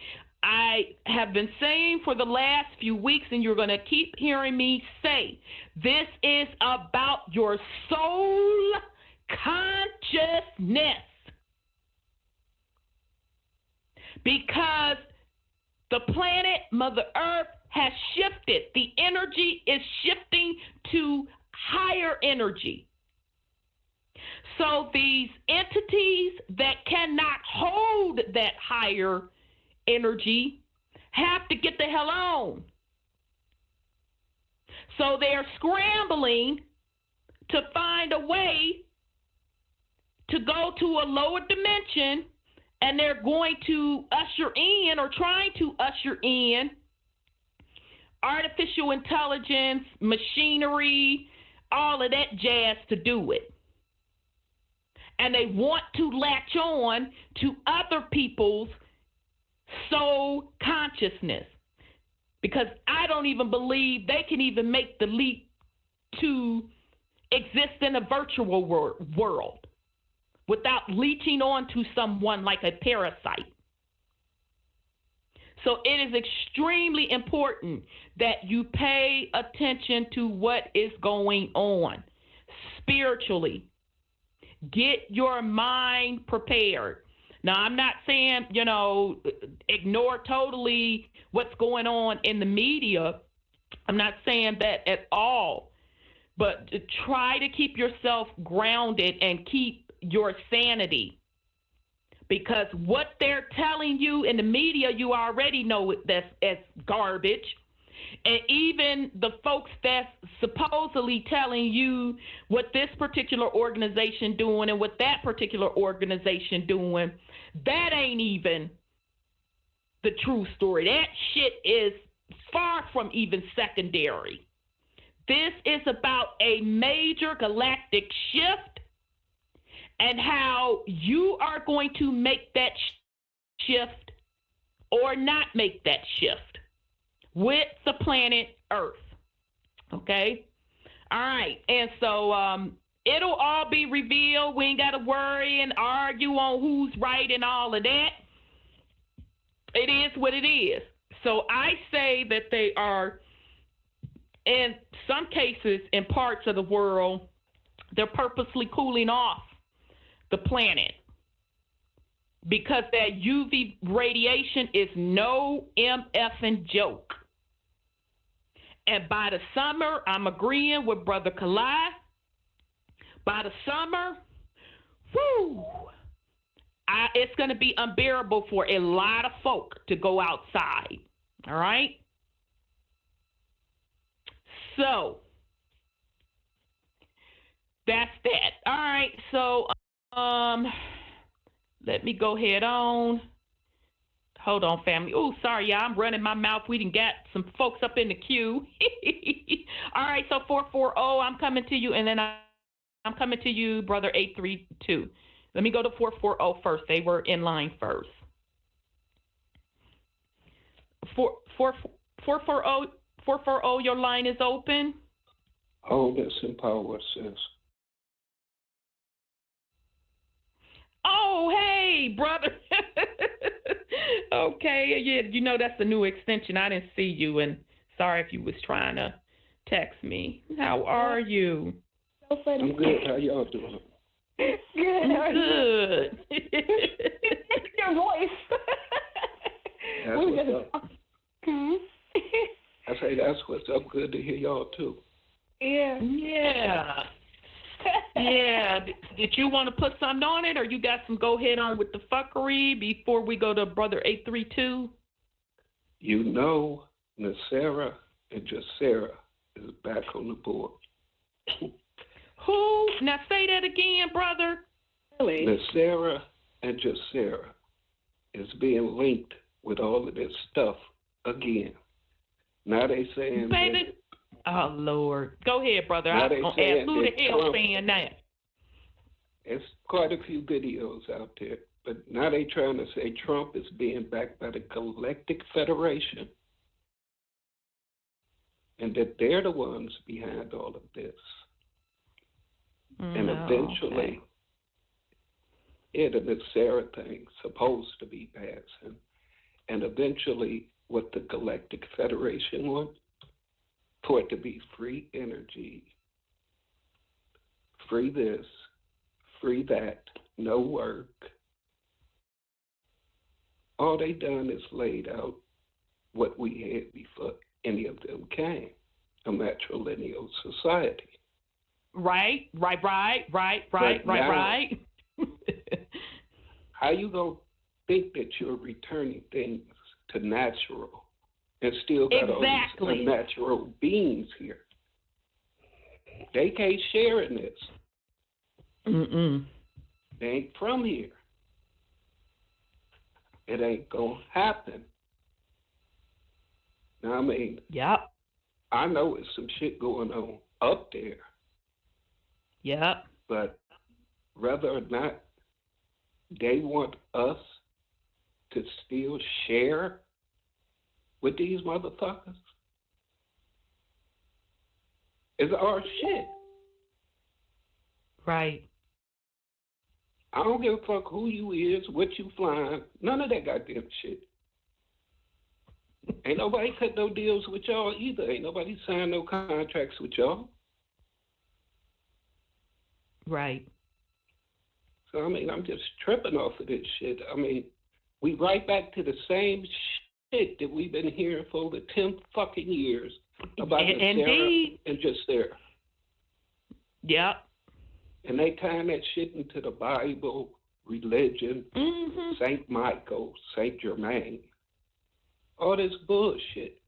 I have been saying for the last few weeks, and you're going to keep hearing me say, this is about your soul consciousness. Because the planet, Mother Earth, has shifted. The energy is shifting to higher energy. So these entities that cannot hold that higher energy have to get the hell on. So they're scrambling to find a way to go to a lower dimension, and they're going to usher in, or trying to usher in, artificial intelligence, machinery, all of that jazz to do it. And they want to latch on to other people's soul consciousness, because I don't even believe they can even make the leap to exist in a virtual world without leeching on to someone like a parasite. So it is extremely important that you pay attention to what is going on spiritually. Get your mind prepared. Now, I'm not saying, ignore totally what's going on in the media. I'm not saying that at all. But try to keep yourself grounded and keep your sanity. Because what they're telling you in the media, you already know that's as garbage. And even the folks that's supposedly telling you what this particular organization doing and what that particular organization doing, that ain't even the true story. That shit is far from even secondary. This is about a major galactic shift and how you are going to make that shift or not make that shift with the planet Earth. Okay? All right. And so it'll all be revealed. We ain't got to worry and argue on who's right and all of that. It is what it is. So I say that they are, in some cases, in parts of the world, they're purposely cooling off the planet because that UV radiation is no MFing joke. And by the summer, I'm agreeing with Brother Kalai. By the summer, whoo, it's going to be unbearable for a lot of folk to go outside. All right? So, that's that. All right, so let me go ahead on. Hold on, family. Oh, sorry, y'all. I'm running my mouth. We didn't get some folks up in the queue. All right, so 440, I'm coming to you, and then I'm coming to you, Brother 832. Let me go to 440 first. They were in line first. 440, your line is open. Wholeness and power, sis. Oh, hey, brother. Okay, yeah, you know that's a new extension. I didn't see you, and sorry if you was trying to text me. How are you? So funny. I'm good. How y'all doing? Good. Good. Your voice. That's what's up. I say that's what's up. Good to hear y'all too. Yeah. Yeah. Yeah. Did you want to put something on it, or you got some go ahead on with the fuckery before we go to Brother 832? You know, Nasera and Jacera is back on the board. Who? Now say that again, brother. Really? Nasera and Jacera is being linked with all of this stuff again. Now they saying Baby. that, Oh, Lord. Go ahead, brother. now I'm they going to saying ask who the that hell Trump, saying that. it's quite a few videos out there, but now they trying to say Trump is being backed by the Galactic Federation and that they're the ones behind all of this. And eventually, the Nasera thing supposed to be passing. And eventually, what the Galactic Federation wants, for it to be free energy, free this, free that, no work. All they done is laid out what we had before any of them came, a matrilineal society. Right. How you gonna think that you're returning things to natural and still got all these unnatural beings here? They can't share in this. They ain't from here. It ain't gonna happen. Now, I mean, Yep. I know it's some shit going on up there. Yep. But whether or not they want us to still share with these motherfuckers is our shit. Right. I don't give a fuck who you is, what you flying, none of that goddamn shit. Ain't nobody cut no deals with y'all either. Ain't nobody signed no contracts with y'all. Right. So, I mean, I'm just tripping off of this shit. I mean, we right back to the same shit that we've been hearing for over 10 fucking years about Indeed. and just there. Yep. And they tying that shit into the Bible, religion, St. Michael, St. Germain. All this bullshit.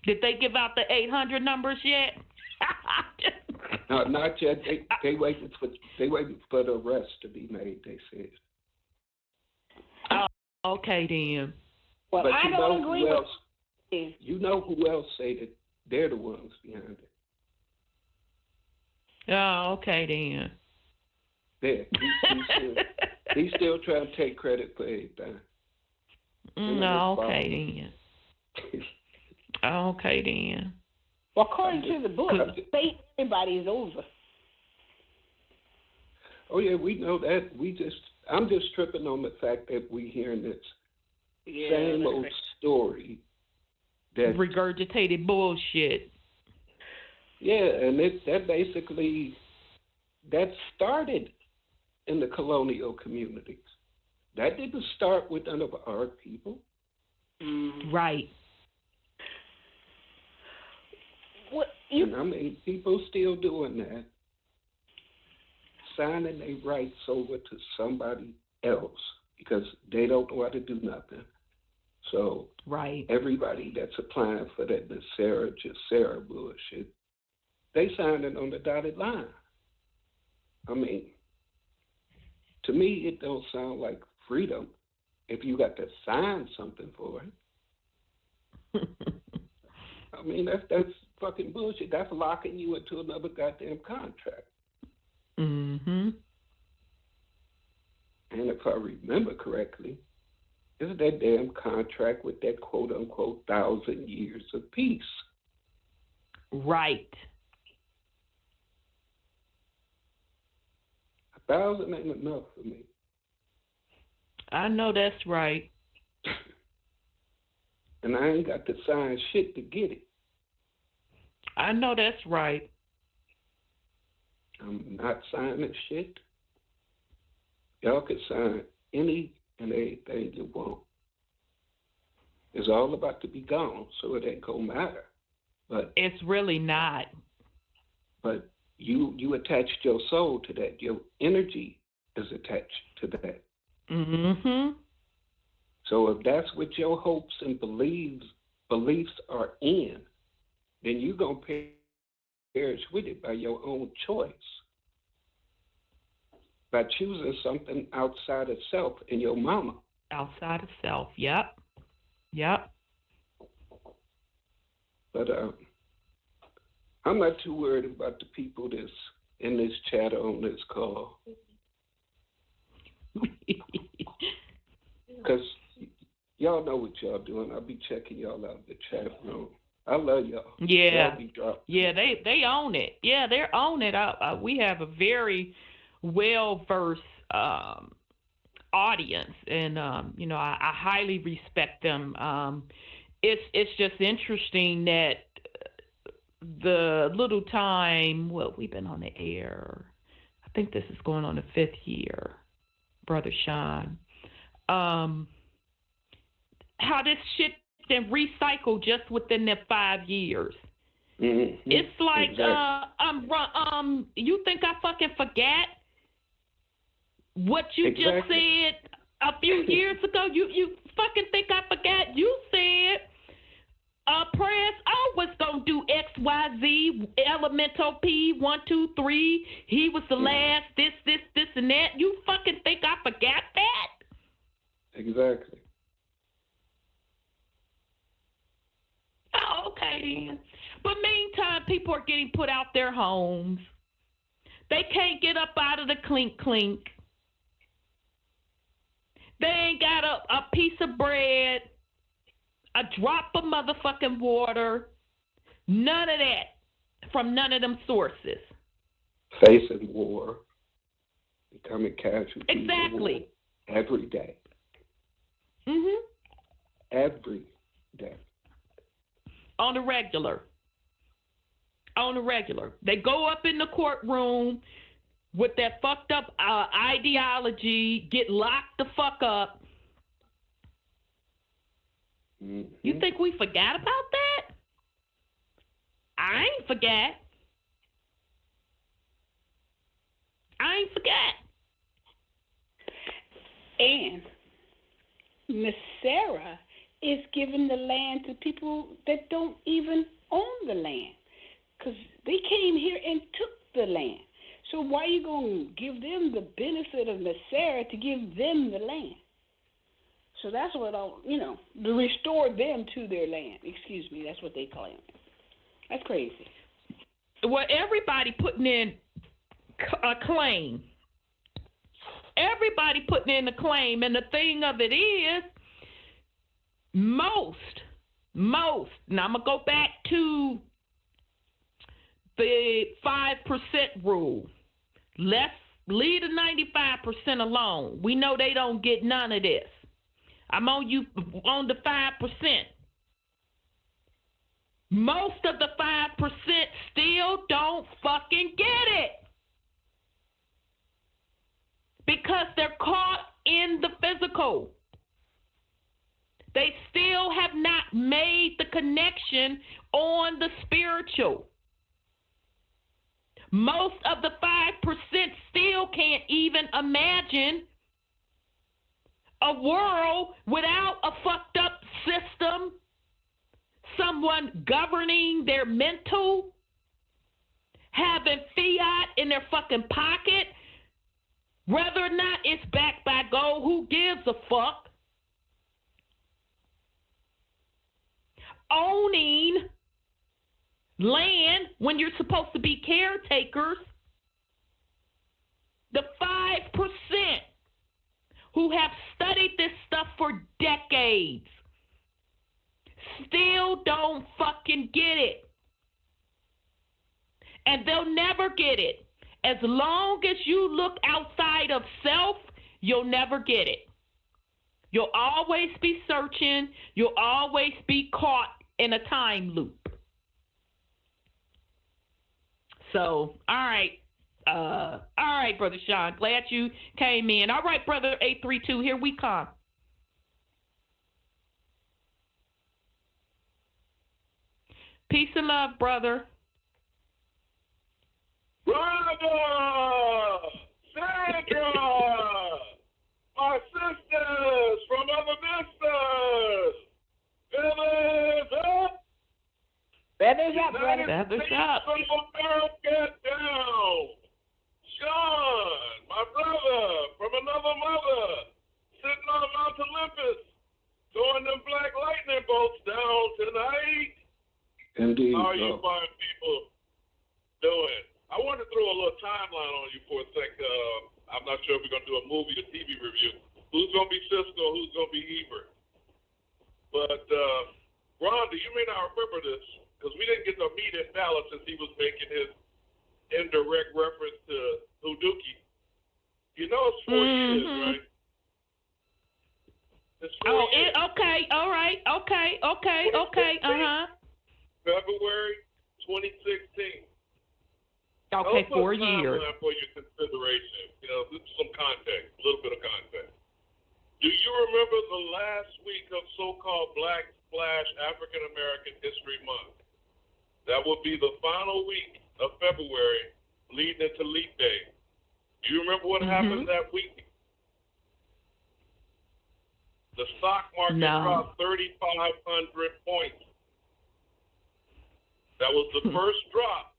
Did they give out the 800 numbers yet? No, not yet. They waiting for the arrest to be made. They said. Oh, okay then. Well, But I don't agree with you. You know who else say that they're the ones behind it? Oh, okay then. There, he's still trying to take credit for everything. No, okay then. Okay then. Well, according to the book, state everybody is over. Oh yeah, we know that. I'm just tripping on the fact that we hearing this same old story. That regurgitated bullshit. Yeah, and that basically started in the colonial communities. That didn't start with none of our people. Right. People still doing that, signing their rights over to somebody else because they don't know how to do nothing. So right. Everybody that's applying for that Sarah bullshit, they signing on the dotted line. I mean, to me, it don't sound like freedom if you got to sign something for it. I mean, that's fucking bullshit. That's locking you into another goddamn contract. Mm-hmm. And if I remember correctly, it's that damn contract with that quote-unquote 1,000 years of peace. Right. 1,000 ain't enough for me. I know that's right. And I ain't got to sign shit to get it. I know that's right. I'm not signing shit. Y'all can sign any and everything you want. It's all about to be gone, so it ain't gonna matter. But it's really not. But you attached your soul to that. Your energy is attached to that. Mm-hmm. So if that's what your hopes and beliefs are in, then you're going to perish with it by your own choice. By choosing something outside of self and your mama. Outside of self, yep. But I'm not too worried about the people that's in this chat on this call. Because y'all know what y'all doing. I'll be checking y'all out in the chat room. I love y'all. Yeah. Yeah, they own it. Yeah, they're on it. We have a very well-versed audience, and I highly respect them. It's just interesting that the little time, we've been on the air, I think this is going on the 5th year, Brother Sean, how this shit been recycled just within the 5 years. Mm-hmm. It's like, exactly. You think I fucking forget what you exactly. just said a few years ago? You fucking think I forgot? You said Press was gonna do X, Y, Z, elemental P, 1, 2, 3. He was the last. This, and that. You fucking think I forgot that? Exactly. Oh, okay then. But meantime, people are getting put out their homes. They can't get up out of the clink. They ain't got a piece of bread, a drop of motherfucking water, none of that from none of them sources. Facing war, becoming casualties. Exactly. War every day. Mhm. Every day. On the regular. They go up in the courtroom with that fucked up ideology, get locked the fuck up. Mm-hmm. You think we forgot about that? I ain't forgot. And Miss Sarah is giving the land to people that don't even own the land, because they came here and took the land. So why are you going to give them the benefit of Nasara to give them the land? So that's what to restore them to their land. Excuse me, that's what they claim. That's crazy. Well, everybody putting in a claim. Everybody putting in a claim, and the thing of it is, most. Now I'm gonna go back to the 5% rule. Let's leave the 95% alone. We know they don't get none of this. I'm on the 5%. Most of the 5% still don't fucking get it. Because they're caught in the physical. They still have not made the connection on the spiritual. Most of the 5% still can't even imagine a world without a fucked up system, someone governing their mental, having fiat in their fucking pocket, whether or not it's backed by gold, who gives a fuck? Owning land when you're supposed to be caretakers. The 5% who have studied this stuff for decades still don't fucking get it. And they'll never get it. As long as you look outside of self, you'll never get it. You'll always be searching. You'll always be caught in a time loop. So, all right, Brother Sean. Glad you came in. All right, Brother 832, here we come. Peace and love, brother. Brother, Sandra, my sisters from other misters, feathers up. Feathers up, brother. Feathers up. From America down. Sean, my brother from another mother, sitting on Mount Olympus, throwing them black lightning bolts down tonight. Indeed. How are you fine people doing? I wanted to throw a little timeline on you for a sec. I'm not sure if we're going to do a movie or TV review. Who's going to be Cisco? Who's going to be Ebert? But, Rhonda, you may not remember this because we didn't get to meet in Dallas since he was making his indirect reference to Uduki. You know it's 4 years, right? It's 4 years. Okay. All right. Okay. February 2016. Okay, 4 years. For your consideration, some context, a little bit of context. Do you remember the last week of so-called Black / African American History Month? That would be the final week of February, leading into Leap Day. Do you remember what happened that week? The stock market dropped 3,500 points. That was the first drop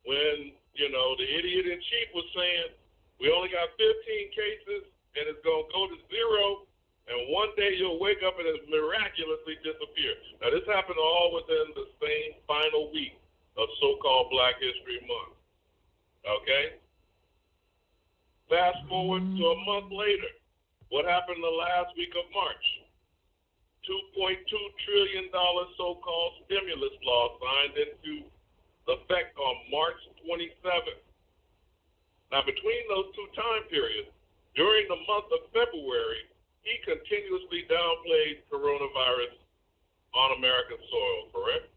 when the idiot in chief was saying, we only got 15 cases and it's going to go to 0, and one day you'll wake up and it miraculously disappear. Now, this happened all within the same final week of so-called Black History Month. Okay? Fast forward to a month later. What happened the last week of March? $2.2 trillion so-called stimulus law signed into effect on March 27th. Now, between those two time periods, during the month of February, he continuously downplayed coronavirus on American soil, correct?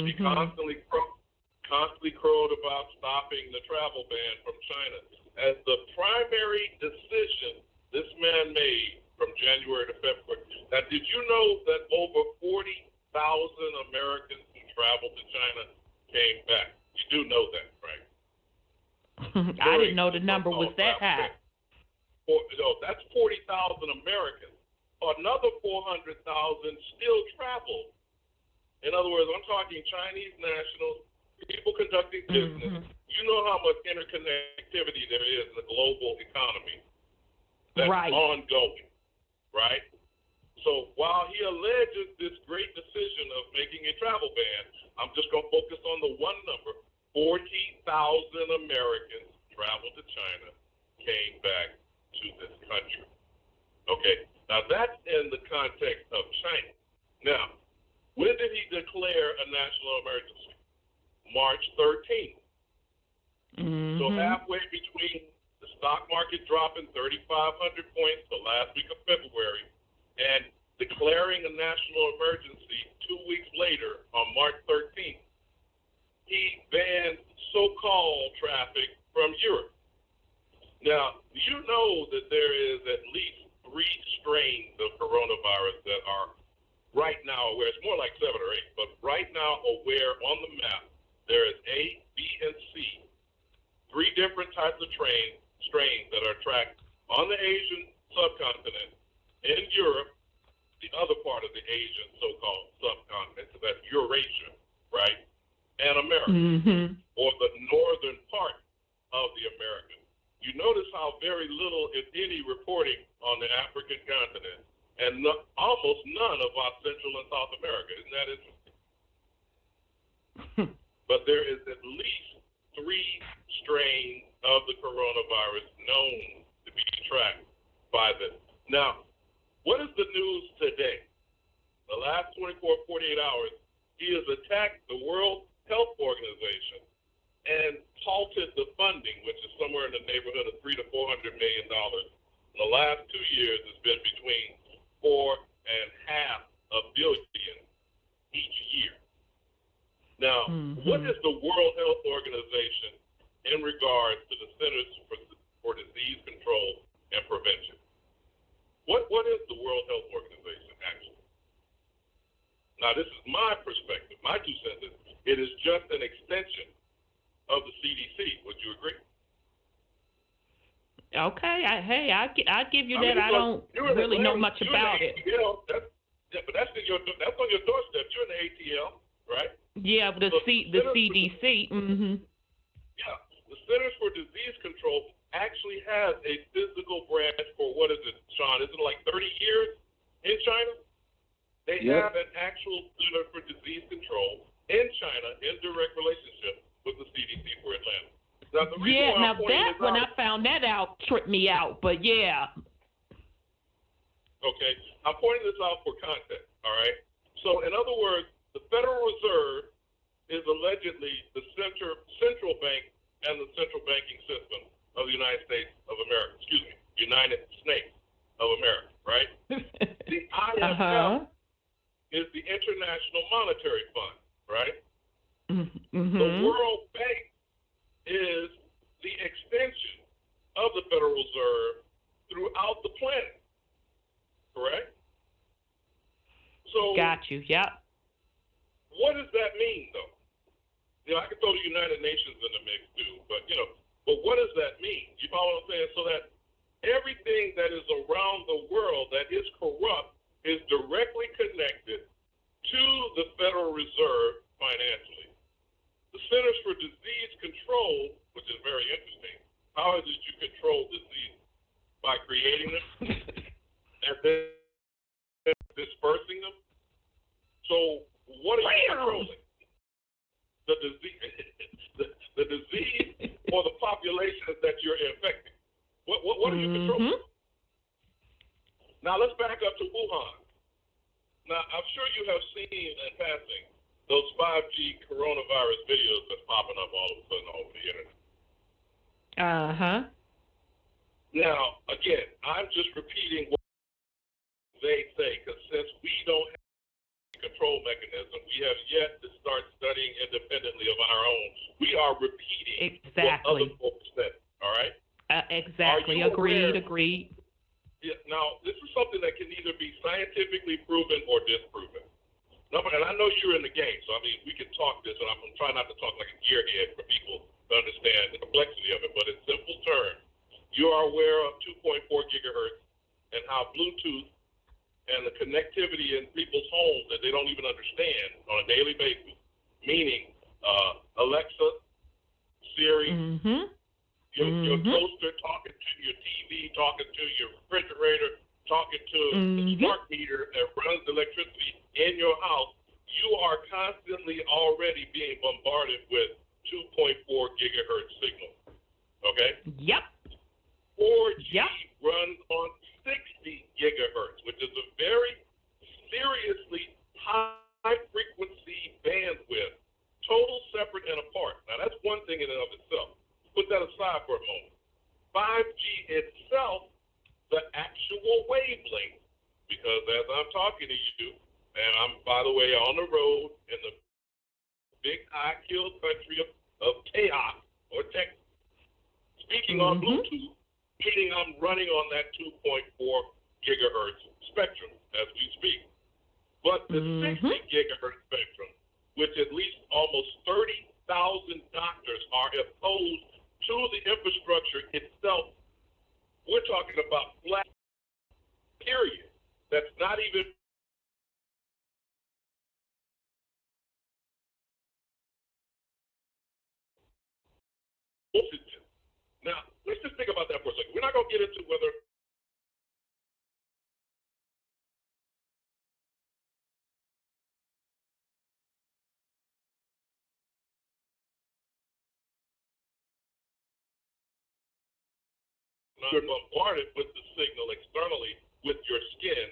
He constantly crowed about stopping the travel ban from China as the primary decision this man made from January to February. Now, did you know that over 40,000 Americans who traveled to China came back? You do know that, right? I didn't know the number was that high. No, that's 40,000 Americans. another 400,000 still travel. In other words, I'm talking Chinese nationals, people conducting business. You know how much interconnectivity there is in the global economy that's ongoing, right? So while he alleges this great decision of making a travel ban, I'm just going to focus on the one number. 40,000 Americans traveled to China, came back to this country. Okay, now that's in the context of China. Now, when did he declare a national emergency? March 13th. So halfway between the stock market dropping 3,500 points the last week of February and declaring a national emergency 2 weeks later on March 13th, he banned so-called traffic from Europe. Now, you know that there is at least 3 strains of coronavirus that are right now aware. It's more like 7 or 8, but right now aware on the map. There is A, B, and C. 3 different types of strains that are tracked on the Asian subcontinent, in Europe, the other part of the Asian so-called subcontinent, so that's Eurasia, right, and America, or the northern part of the Americas. You notice how very little, if any, reporting on the African continent, and almost none of our Central and South America. Isn't that interesting? But there is at least 3 strains of the coronavirus known to be tracked by them. Now, what is the news today? The last 24, 48 hours, he has attacked the World Health Organization and halted the funding, which is somewhere in the neighborhood of $300 to $400 million. In the last 2 years, it's been between $4.5 billion each year. Now, what is the World Health Organization in regards to the Centers for Disease Control and Prevention? What is the World Health Organization, actually? Now, this is my perspective, my 2 cents. It is just an extension of the CDC. Would you agree? Okay. I give you that. I don't really know much about it. But that's on your doorstep. You're in the ATL, right? Yeah, the CDC. Yeah, the Centers for Disease Control actually has a physical branch for, what is it, Sean? Is it like 30 years in China? They have an actual Center for Disease Control in China in direct relationship with the CDC for Atlanta. Now, the reason when I found that out, tripped me out, but yeah. Okay, I'm pointing this out for context, all right? So, in other words, the Federal Reserve is allegedly the central bank and the central banking system of the United States of America. United States of America, right? The IMF is the International Monetary Fund, right? The World Bank is the extension of the Federal Reserve throughout the planet, correct? So, got you. Yep. What does that mean, though? I can throw the United Nations in the mix too, but but what does that mean? You follow what I'm saying? So that everything that is around the world that is corrupt is directly connected to the Federal Reserve financially. The Centers for Disease Control, which is very interesting, how is it you control disease? By creating them and then dispersing them? So what are you controlling? The disease or the population that you're infecting? What are you controlling? Now let's back up to Wuhan. Now I'm sure you have seen in passing those 5G coronavirus videos that's popping up all of a sudden over the internet. Now again, I'm just repeating what they say, because since we don't have control mechanism, we have yet to start studying independently of our own. We are repeating what other folks said. All right. Exactly. Agreed. Yeah, now, this is something that can either be scientifically proven or disproven. No, and I know you're in the game, so I mean, we can talk this, and I'm trying not to talk like a gearhead for people to understand the complexity of it, but in simple terms, you are aware of 2.4 gigahertz and how Bluetooth and the connectivity in people's homes that they don't even understand on a daily basis, meaning Alexa, Siri, your toaster talking to your TV, talking to your refrigerator, talking to the smart meter that runs electricity in your house. You are constantly already being bombarded with 2.4 gigahertz signal. Okay? Yep. 4G runs on 60 gigahertz, which is a very seriously high frequency bandwidth, total separate and apart. Now, that's one thing in and of itself. Put that aside for a moment. 5G itself, the actual wavelength, because as I'm talking to you, and I'm, by the way, on the road in the big high-kill country of chaos or Texas, speaking on Bluetooth, meaning I'm running on that 2.4 gigahertz spectrum as we speak. But the 60 gigahertz spectrum, which at least almost 30,000 doctors are opposed to the infrastructure itself, we're talking about flat, period. That's not even oxygen. Now, let's just think about that for a second. We're not going to get into whether you're bombarded with the signal externally with your skin